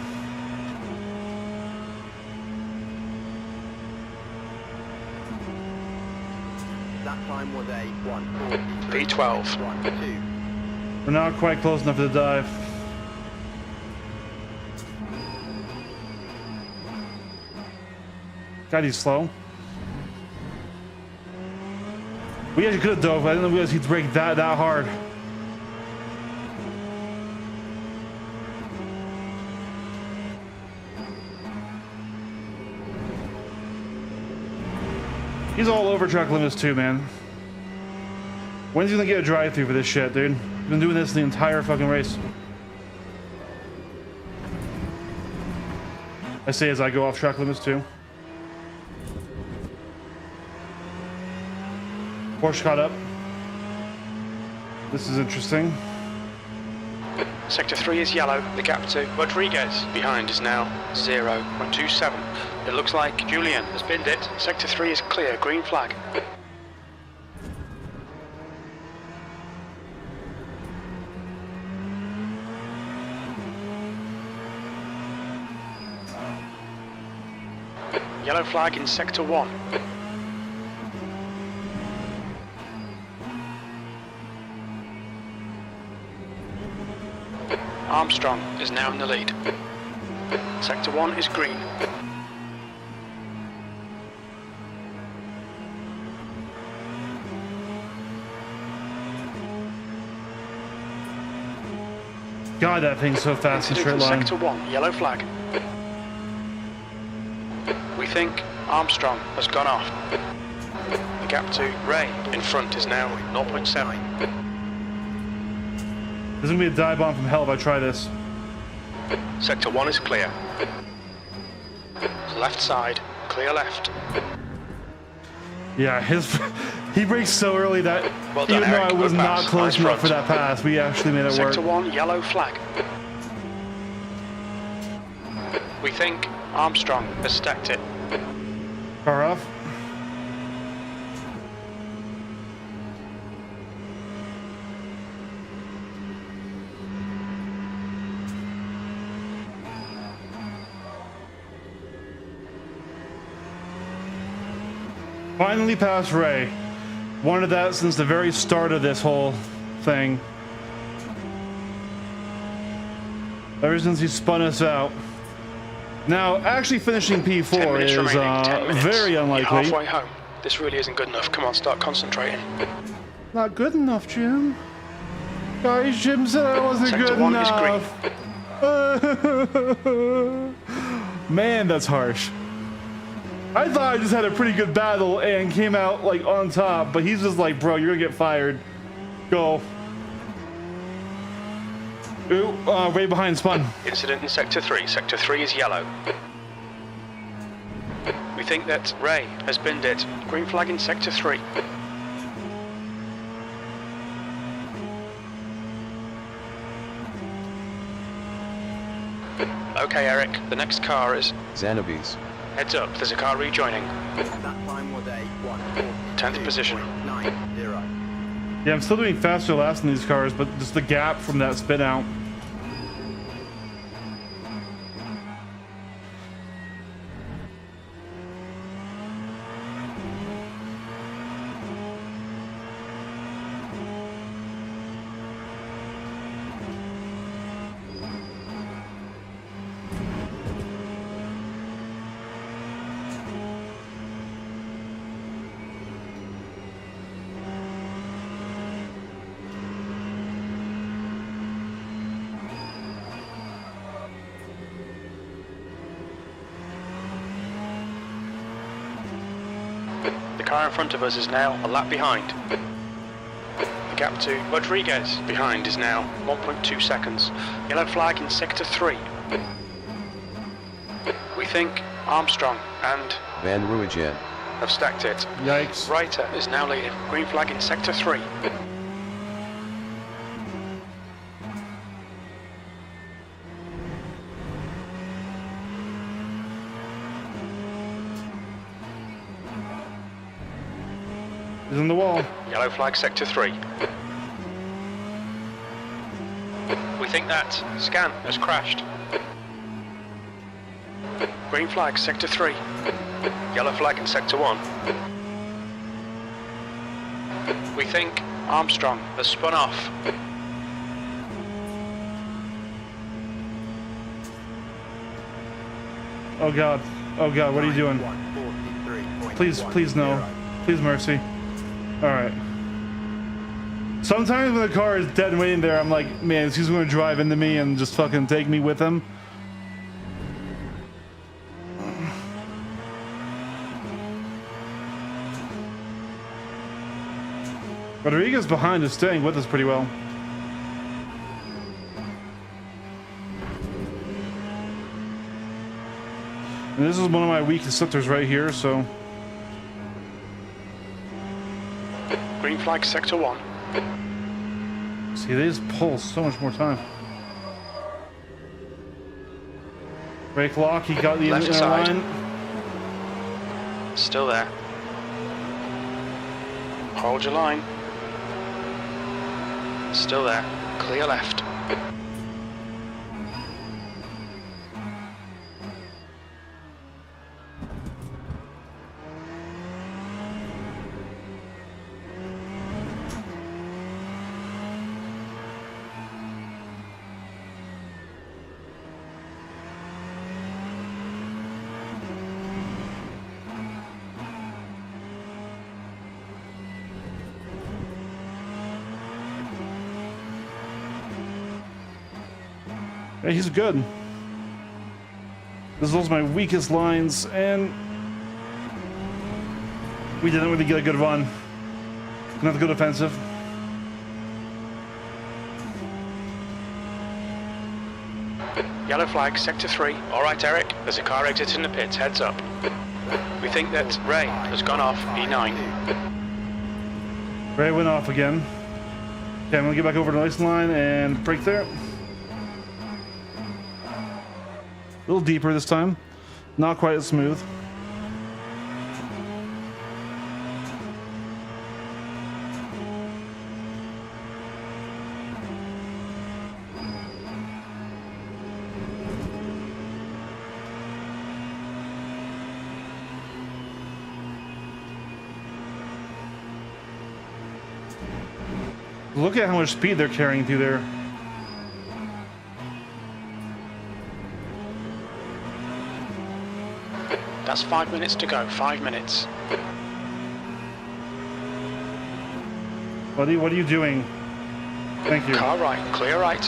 That time was a 1:40. V12. 1:2. We're not quite close enough to the dive. God, he's slow. We actually could have dove, but I didn't realize he'd brake that hard. He's all over track limits too, man. When's he gonna get a drive-through for this shit, dude? He's been doing this the entire fucking race. I say as I go off track limits too. Porsche caught up. This is interesting. Sector 3 is yellow, the gap to Rodriguez behind is now 0.27. It looks like Julian has binned it. Sector 3 is clear, green flag. Yellow flag in Sector 1. Armstrong is now in the lead. Sector 1 is green. God, that thing's so fast in straight line. Sector 1, yellow flag. We think Armstrong has gone off. The gap to Ray in front is now 0.7. There's gonna be a dive bomb from hell if I try this. Sector 1 is clear. Left side, clear left. Yeah, he brakes so early that Well done, even though Eric. I was Good not pass. close Nice enough for front. that pass, we actually made it work. Sector 1, yellow flag. We think Armstrong has stacked it. Car off. Finally passed Ray. Wanted that since the very start of this whole thing. Ever since he spun us out. Now, actually finishing 10 P4 minutes is remaining. 10 minutes. very You're unlikely. halfway home. This really isn't good enough. Come on, start concentrating. Not good enough, Jim. Guys, Jim said I wasn't Sector good 1 enough. is green. Man, that's harsh. I thought I just had a pretty good battle and came out like on top, but he's just like, bro, you're gonna get fired. Go. Ooh, way behind spun. Incident in Sector 3. Sector 3 is yellow. We think that Ray has binned it. Green flag in Sector 3. Okay, Eric, the next car is... Xanabes. Heads up, there's a car rejoining. That time was a 10th position. 1:40.90. Yeah, I'm still doing faster laps in these cars, but just the gap from that spin out. The car in front of us is now a lap behind. The gap to Rodriguez behind is now 1.2 seconds. Yellow flag in Sector 3. We think Armstrong and Van Ruijen. have stacked it. Yikes. Reiter is now leading. Green flag in Sector 3. He's in the wall. Yellow flag Sector 3. We think that scan has crashed. Green flag Sector 3. Yellow flag in Sector 1. We think Armstrong has spun off. Oh god. Oh god, what are you doing? 1:43.10. Please, please no. Please mercy. Alright. Sometimes when the car is dead and waiting there, I'm like, man, he's gonna drive into me and just fucking take me with him. Rodriguez behind is staying with us pretty well. And this is one of my weakest sectors right here, so... Green flag Sector 1. See, they just pull so much more time. Brake lock, he got the Left inner side. line. Still there. Hold your line. Still there. Clear left. Yeah, he's good. This is also my weakest lines, and we didn't really get a good run. Gonna have to go defensive. Yellow flag, Sector 3. All right, Eric, there's a car exiting the pits. Heads up. We think that Ray has gone off E9. Ray went off again. Okay, I'm gonna get back over to the next line and brake there. A little deeper this time. Not quite as smooth. Look at how much speed they're carrying through there. That's 5 minutes to go, 5 minutes. Buddy, what are you doing? Thank you. Car right, clear right.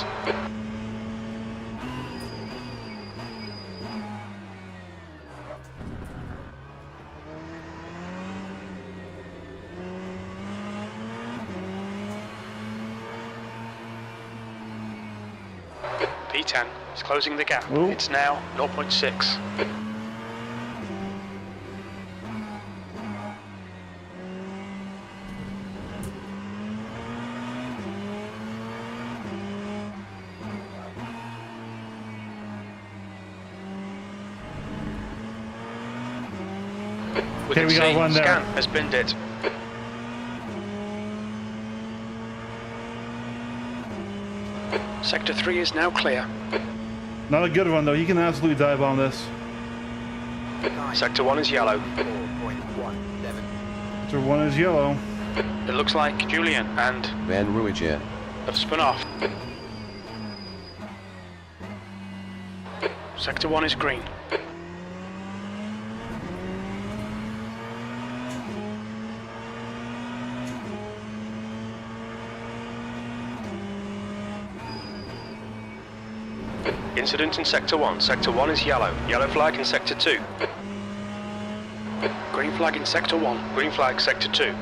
P10 is closing the gap. Ooh. It's now 0.6. Okay, we got one there. Scan has binned it. Sector 3 is now clear. Not a good one, though. He can absolutely dive on this. Sector 1 is yellow. 4.17. Sector 1 is yellow. It looks like Julian and Van Ruijen. have spun off. Sector 1 is green. Incident in Sector 1. Sector 1 is yellow. Yellow flag in Sector 2. Green flag in Sector 1. Green flag Sector 2.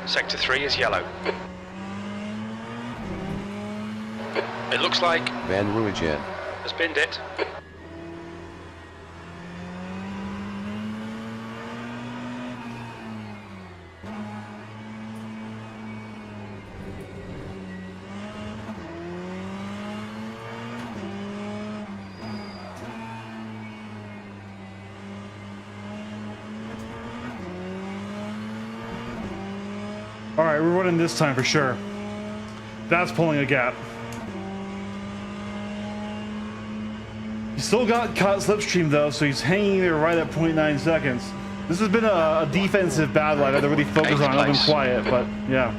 Sector 3 is yellow. It looks like Van Ruijen. has binned it. All right, we're running this time for sure. That's pulling a gap. He's still got caught slipstream though, so he's hanging there right at 0.9 seconds. This has been a defensive battle I've had to really focus on. I've been quiet, but yeah.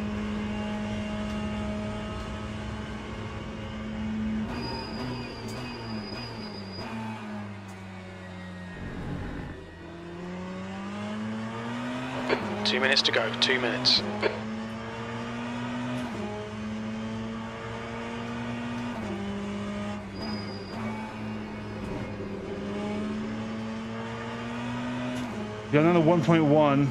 Two minutes to go, 2 minutes. Got another 1.1.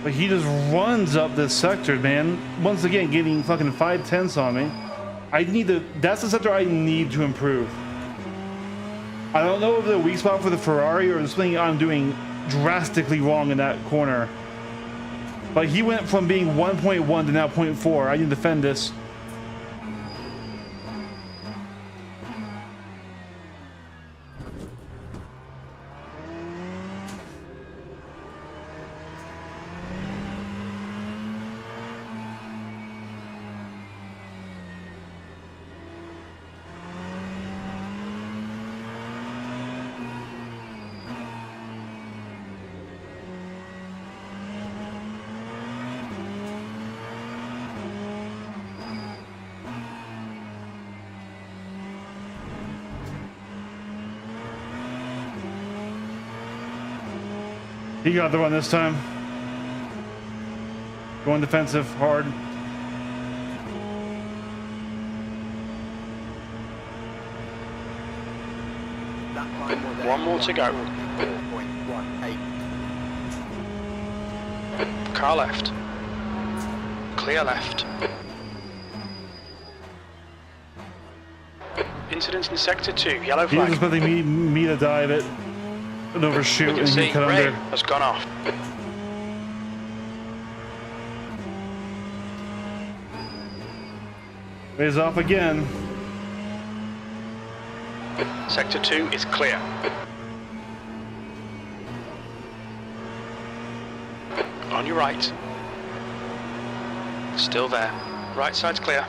But he just runs up this sector, man. Once again, getting fucking 5/10 on me. I need to, that's the sector I need to improve. I don't know if the weak spot for the Ferrari or something I'm doing drastically wrong in that corner. But he went from being 1.1 to now 0.4. I need to defend this. He got the run this time. Going defensive hard. That time was One more to go. 4.18. Car left. Clear left. Incident in Sector 2, yellow He was flag. expecting me to dive it and overshoot We can and see he cut Ray under. has gone off. Raise off again. Sector 2 is clear. On your right. Still there. Right side's clear.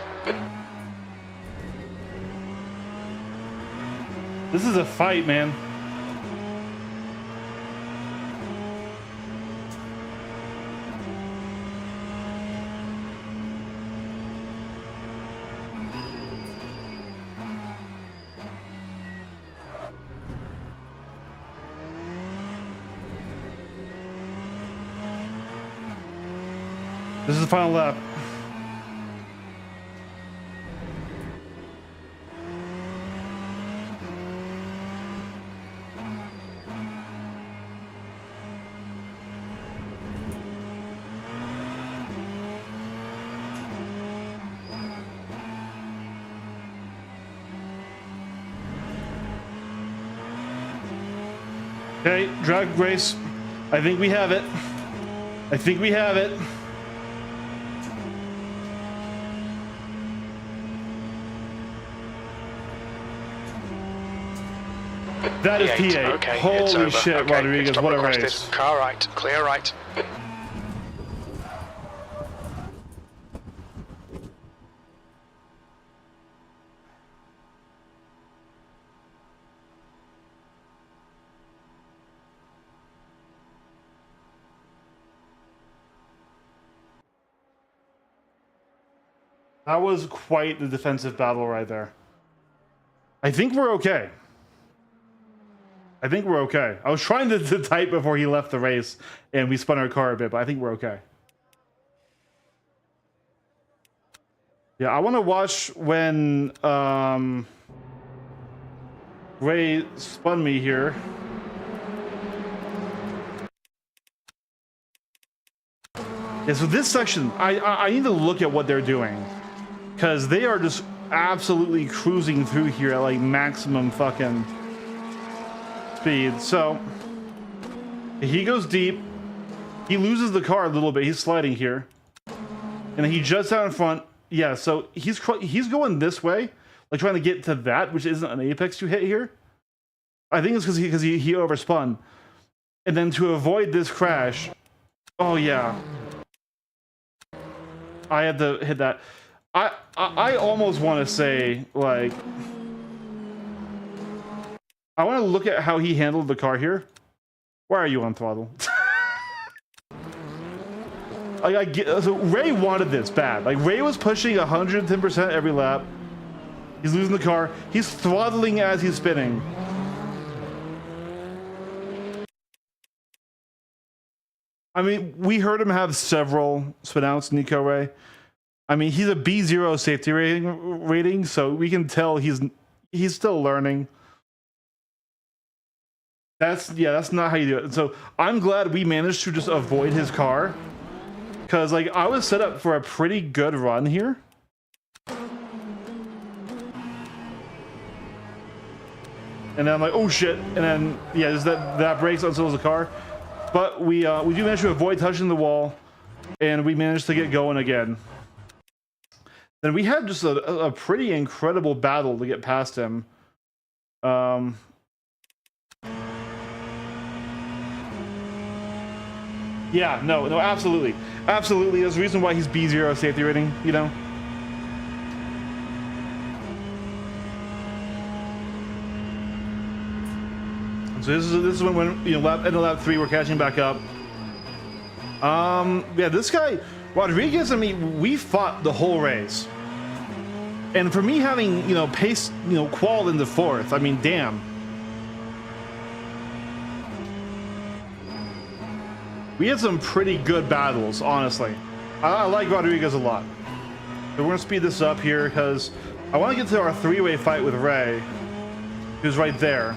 This is a fight, man. This is the final lap. Okay, drag race. I think we have it. I think we have it. That is P8. P8. Okay, it's Holy over. shit, Okay, Rodriguez, stop what a requested. race. Car right, clear right. That was quite the defensive battle right there. I think we're okay. I think we're okay. I was trying to type before he left the race and we spun our car a bit, but I think we're okay. Yeah, I want to watch when Ray spun me here. Yeah, so this section, I need to look at what they're doing. Because they are just absolutely cruising through here at like maximum fucking speed. So he goes deep. He loses the car a little bit. He's sliding here. And then he juts out in front. Yeah, so he's going this way. Like trying to get to that, which isn't an apex to hit here. I think it's because he overspun. And then to avoid this crash. Oh yeah. I had to hit that. I almost want to say, like, I want to look at how he handled the car here. Why are you on throttle? Like, I get, so Ray wanted this bad. Like, Ray was pushing 110% every lap. He's losing the car. He's throttling as he's spinning. I mean, we heard him have several spin outs, Nico Ray. I mean, he's a B0 safety rating, so we can tell he's still learning. That's not how you do it. So I'm glad we managed to just avoid his car, because like I was set up for a pretty good run here. And then I'm like, oh shit! And then yeah, just that brakes unsettles the car. But we do manage to avoid touching the wall, and we managed to get going again. Then we had just a pretty incredible battle to get past him. Yeah, no, absolutely. Absolutely. There's a reason why he's B0 safety rating, you know? So this is when you know, end of lap 3, we're catching back up. Yeah, this guy, Rodriguez, I mean, we fought the whole race. And for me having, you know, pace, you know, qualled into 4th, I mean, damn. We had some pretty good battles, honestly. I like Rodriguez a lot. So we're gonna speed this up here because I want to get to our 3-way fight with Ray, who's right there.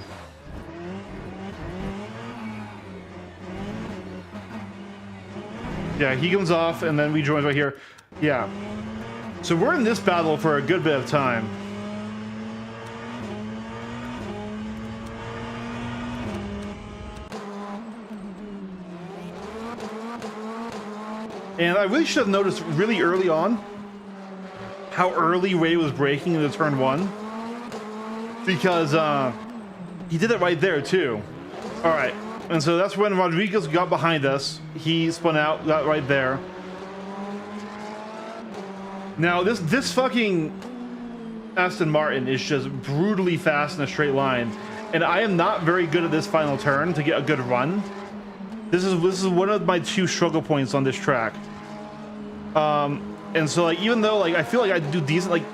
Yeah, he comes off and then we join right here. Yeah. So we're in this battle for a good bit of time. And I really should have noticed really early on how early Ray was braking into turn 1. Because he did it right there too. All right. And so that's when Rodriguez got behind us. He spun out, got right there. Now this fucking Aston Martin is just brutally fast in a straight line, and I am not very good at this final turn to get a good run. This is one of my 2 struggle points on this track. And so like even though like I feel like I do decent, like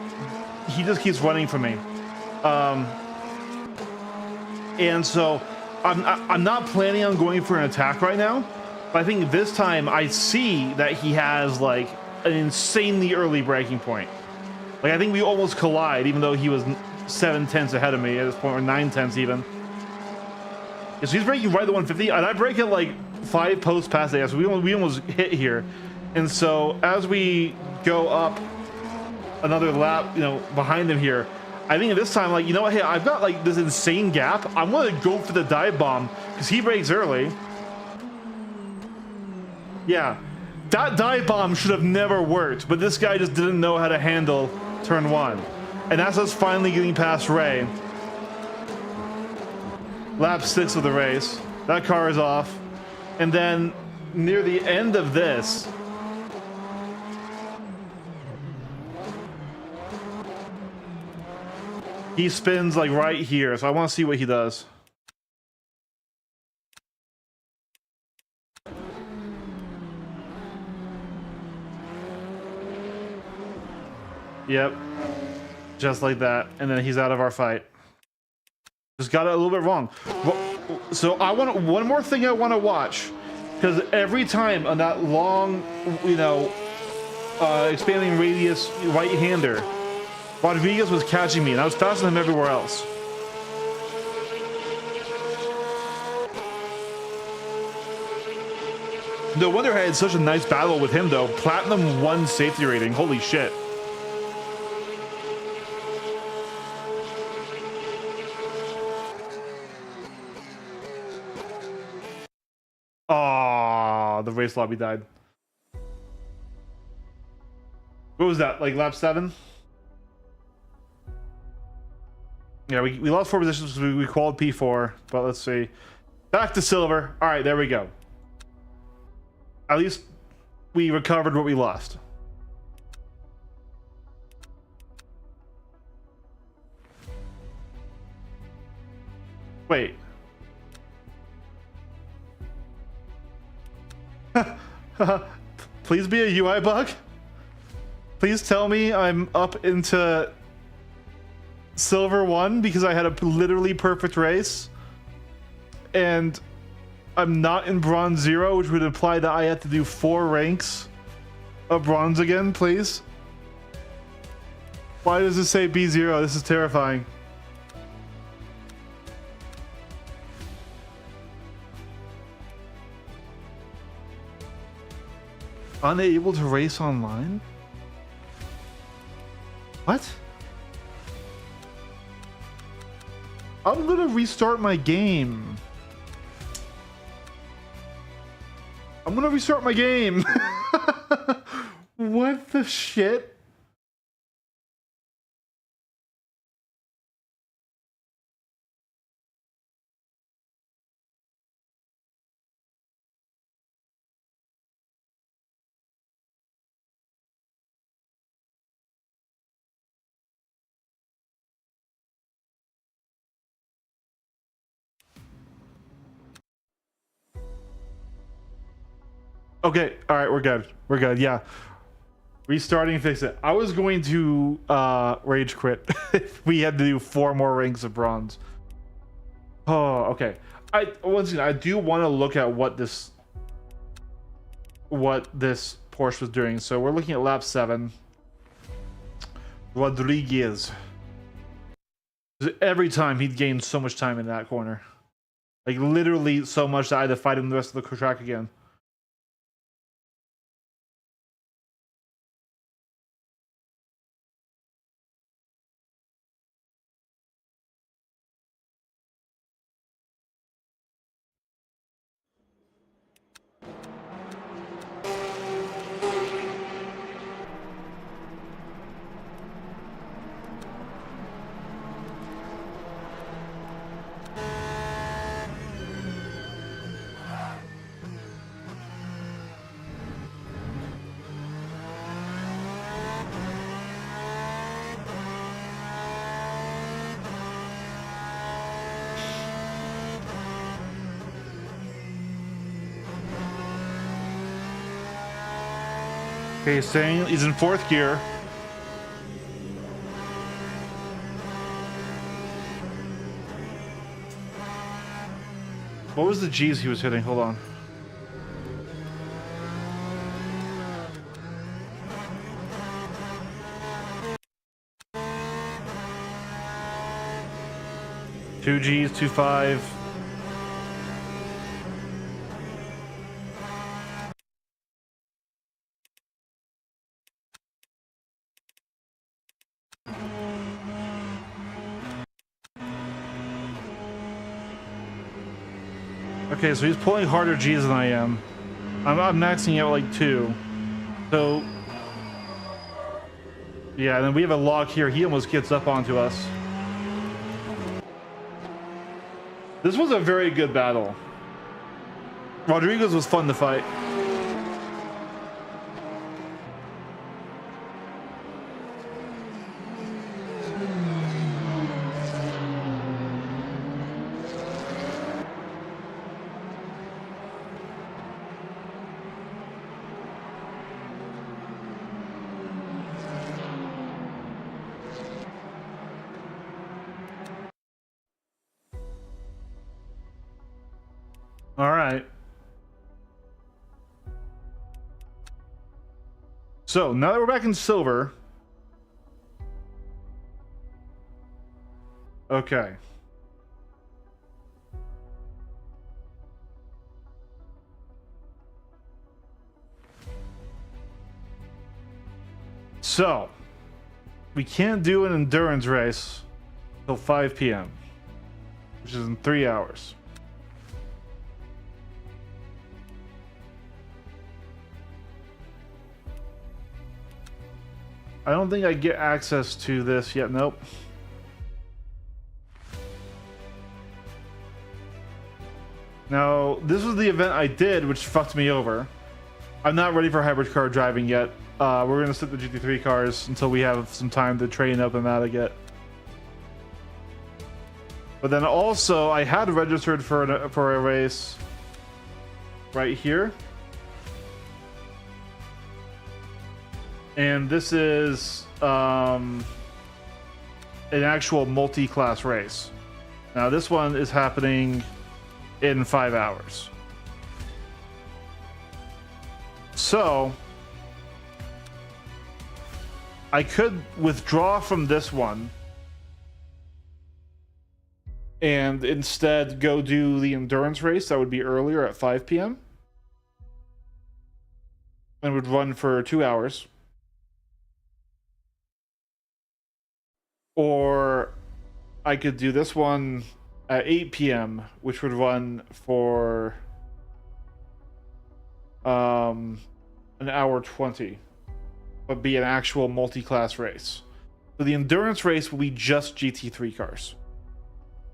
he just keeps running from me. And so I'm not planning on going for an attack right now, but I think this time I see that he has like an insanely early braking point. Like I think we almost collide, even though he was 7/10 ahead of me at this point, or 9/10 even. Yeah, so he's braking right at the 150, and I brake at like 5 posts past that, so we almost hit here. And so as we go up another lap, you know, behind him here, I think at this time, like, you know what, hey, I've got like this insane gap. I'm gonna go for the dive bomb because he brakes early. Yeah, that dive bomb should have never worked, but this guy just didn't know how to handle turn 1. And that's us finally getting past Ray. Lap 6 of the race. That car is off. And then near the end of this, he spins like right here. So I want to see what he does. Yep. Just like that. And then he's out of our fight. Just got it a little bit wrong. So I want one more thing I want to watch, because every time on that long, you know, expanding radius right-hander, Rodriguez was catching me, and I was faster than him everywhere else. No wonder I had such a nice battle with him, though. Platinum 1 safety rating. Holy shit. Oh, the race lobby died. What was that, like lap 7? Yeah, we lost 4 positions because we qualified P4, but let's see. Back to silver. All right, there we go. At least we recovered what we lost. Wait. Please be a UI bug. Please tell me I'm up into silver 1 because I had a literally perfect race, and I'm not in bronze 0, which would imply that I have to do 4 ranks of bronze again. Please. Why does it say B0? This is terrifying. Unable to race online? What? I'm gonna restart my game. I'm gonna restart my game. What the shit? Okay, all right, we're good. We're good. Yeah. Restarting, fix it. I was going to rage quit if we had to do 4 more ranks of bronze. Oh, okay. Once again, I do want to look at what this Porsche was doing. So we're looking at lap 7. Rodriguez. Every time he'd gain so much time in that corner. Like literally so much that I had to fight him the rest of the track again. Okay, he's in fourth gear. What was the G's he was hitting? Hold on. Two G's, 2.5. Okay, so he's pulling harder G's than I am. I'm maxing out like 2. So yeah, and then we have a lock here. He almost gets up onto us. This was a very good battle. Rodriguez was fun to fight. All right. So now that we're back in silver. Okay. So we can't do an endurance race till 5 p.m., which is in 3 hours. I don't think I get access to this yet. Nope. Now, this was the event I did, which fucked me over. I'm not ready for hybrid car driving yet. We're going to stick the GT3 cars until we have some time to train up and that again. But then also, I had registered for a race right here. And this is an actual multi-class race. Now this one is happening in 5 hours. So I could withdraw from this one and instead go do the endurance race that would be earlier at 5 p.m. and would run for 2 hours. Or I could do this one at 8 p.m., which would run for an hour 20, but be an actual multi-class race. So the endurance race will be just GT3 cars.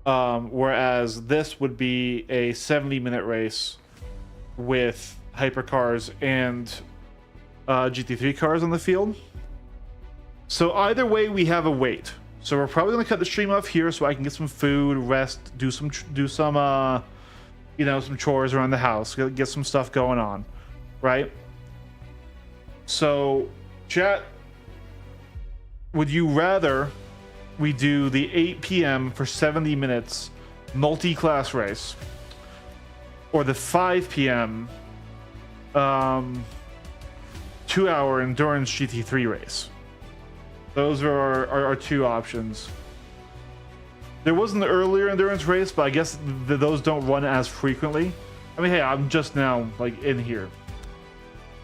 Whereas this would be a 70-minute race with hypercars and GT3 cars on the field. So either way, we have a wait. So we're probably gonna cut the stream off here so I can get some food, rest, do some you know, some chores around the house, get some stuff going on, right? So, chat, would you rather we do the 8 p.m. for 70 minutes multi-class race, or the 5 p.m. 2-hour endurance GT3 race? Those are our two options. There was an earlier endurance race, but I guess those don't run as frequently. I mean, hey, I'm just now like in here.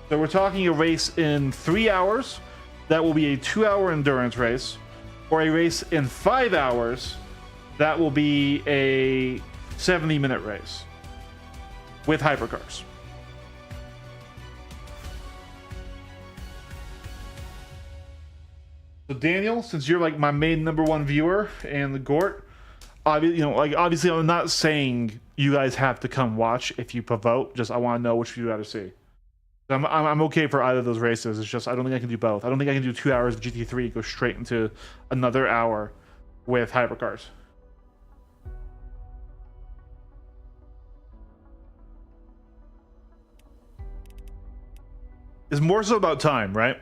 So we're talking a race in 3 hours. That will be a 2-hour endurance race, or a race in 5 hours. That will be a 70-minute race with hypercars. So Daniel, since you're like my main #1 viewer and the Gort, you know, like obviously I'm not saying you guys have to come watch if you vote. Just I want to know which you rather see. I'm okay for either of those races. It's just I don't think I can do both. I don't think I can do 2 hours of GT3 go straight into another hour with hypercars. It's more so about time, right?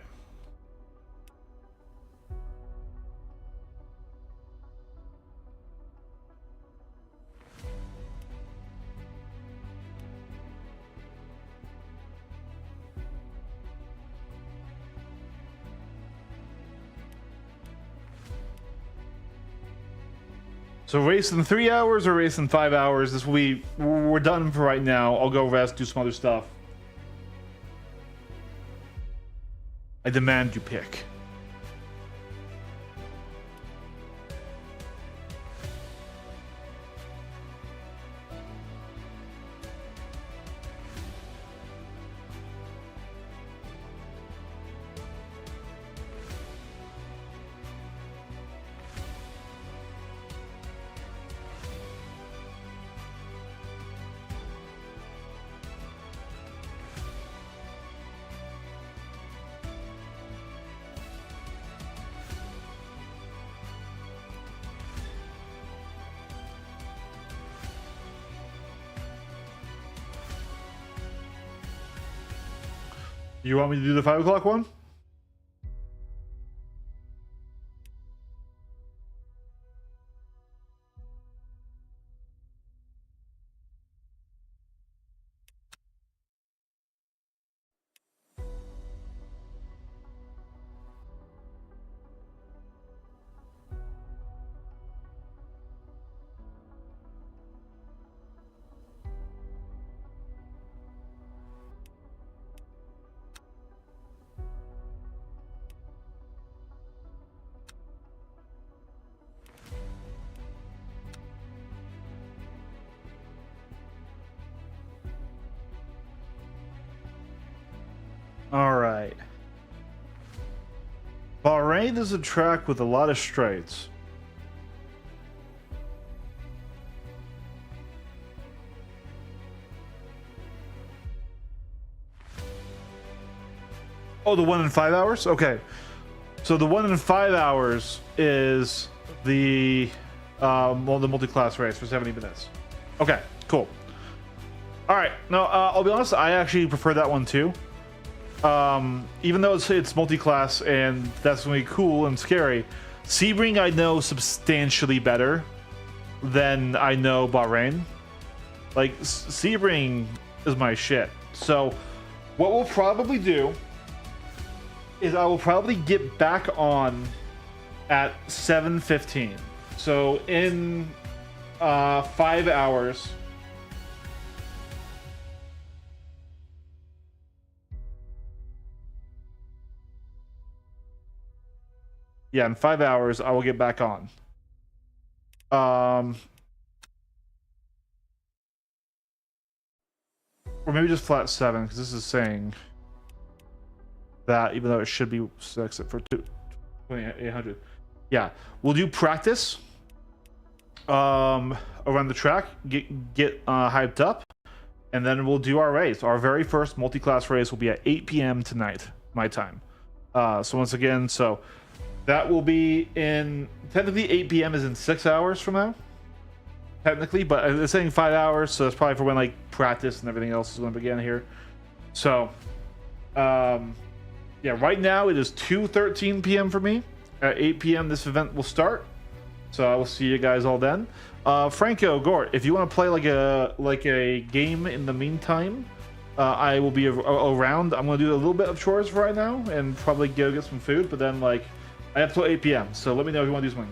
So race in 3 hours or race in 5 hours? This will be, we're done for right now. I'll go rest, do some other stuff. I demand you pick. You want me to do the 5 o'clock one? All right. Bahrain is a track with a lot of straights. Oh, the one in 5 hours? Okay. So the one in 5 hours is the the multi-class race for 70 minutes. Okay, cool. All right. No, I'll be honest. I actually prefer that one too. Even though it's multi-class and that's gonna be cool and scary, Sebring I know substantially better than I know Bahrain. Like Sebring is my shit. So what we'll probably do is I will probably get back on at 7:15. So in 5 hours. Yeah, in 5 hours I will get back on. Or maybe just flat 7, because this is saying that even though it should be 6 for 2800. Yeah, we'll do practice around the track, get hyped up, and then we'll do our race. Our very first multi-class race will be at 8 p.m. tonight, my time. So once again, so that will be in, technically 8 p.m. is in 6 hours from now. Technically, but it's saying 5 hours, so it's probably for when like practice and everything else is going to begin here. So, yeah, right now it is 2:13 p.m. for me. At 8 p.m. this event will start. So I will see you guys all then. Franco, Gort, if you want to play like a game in the meantime, I will be around. I'm going to do a little bit of chores for right now and probably go get some food, but then like I have till 8 p.m. So let me know if you want to do something.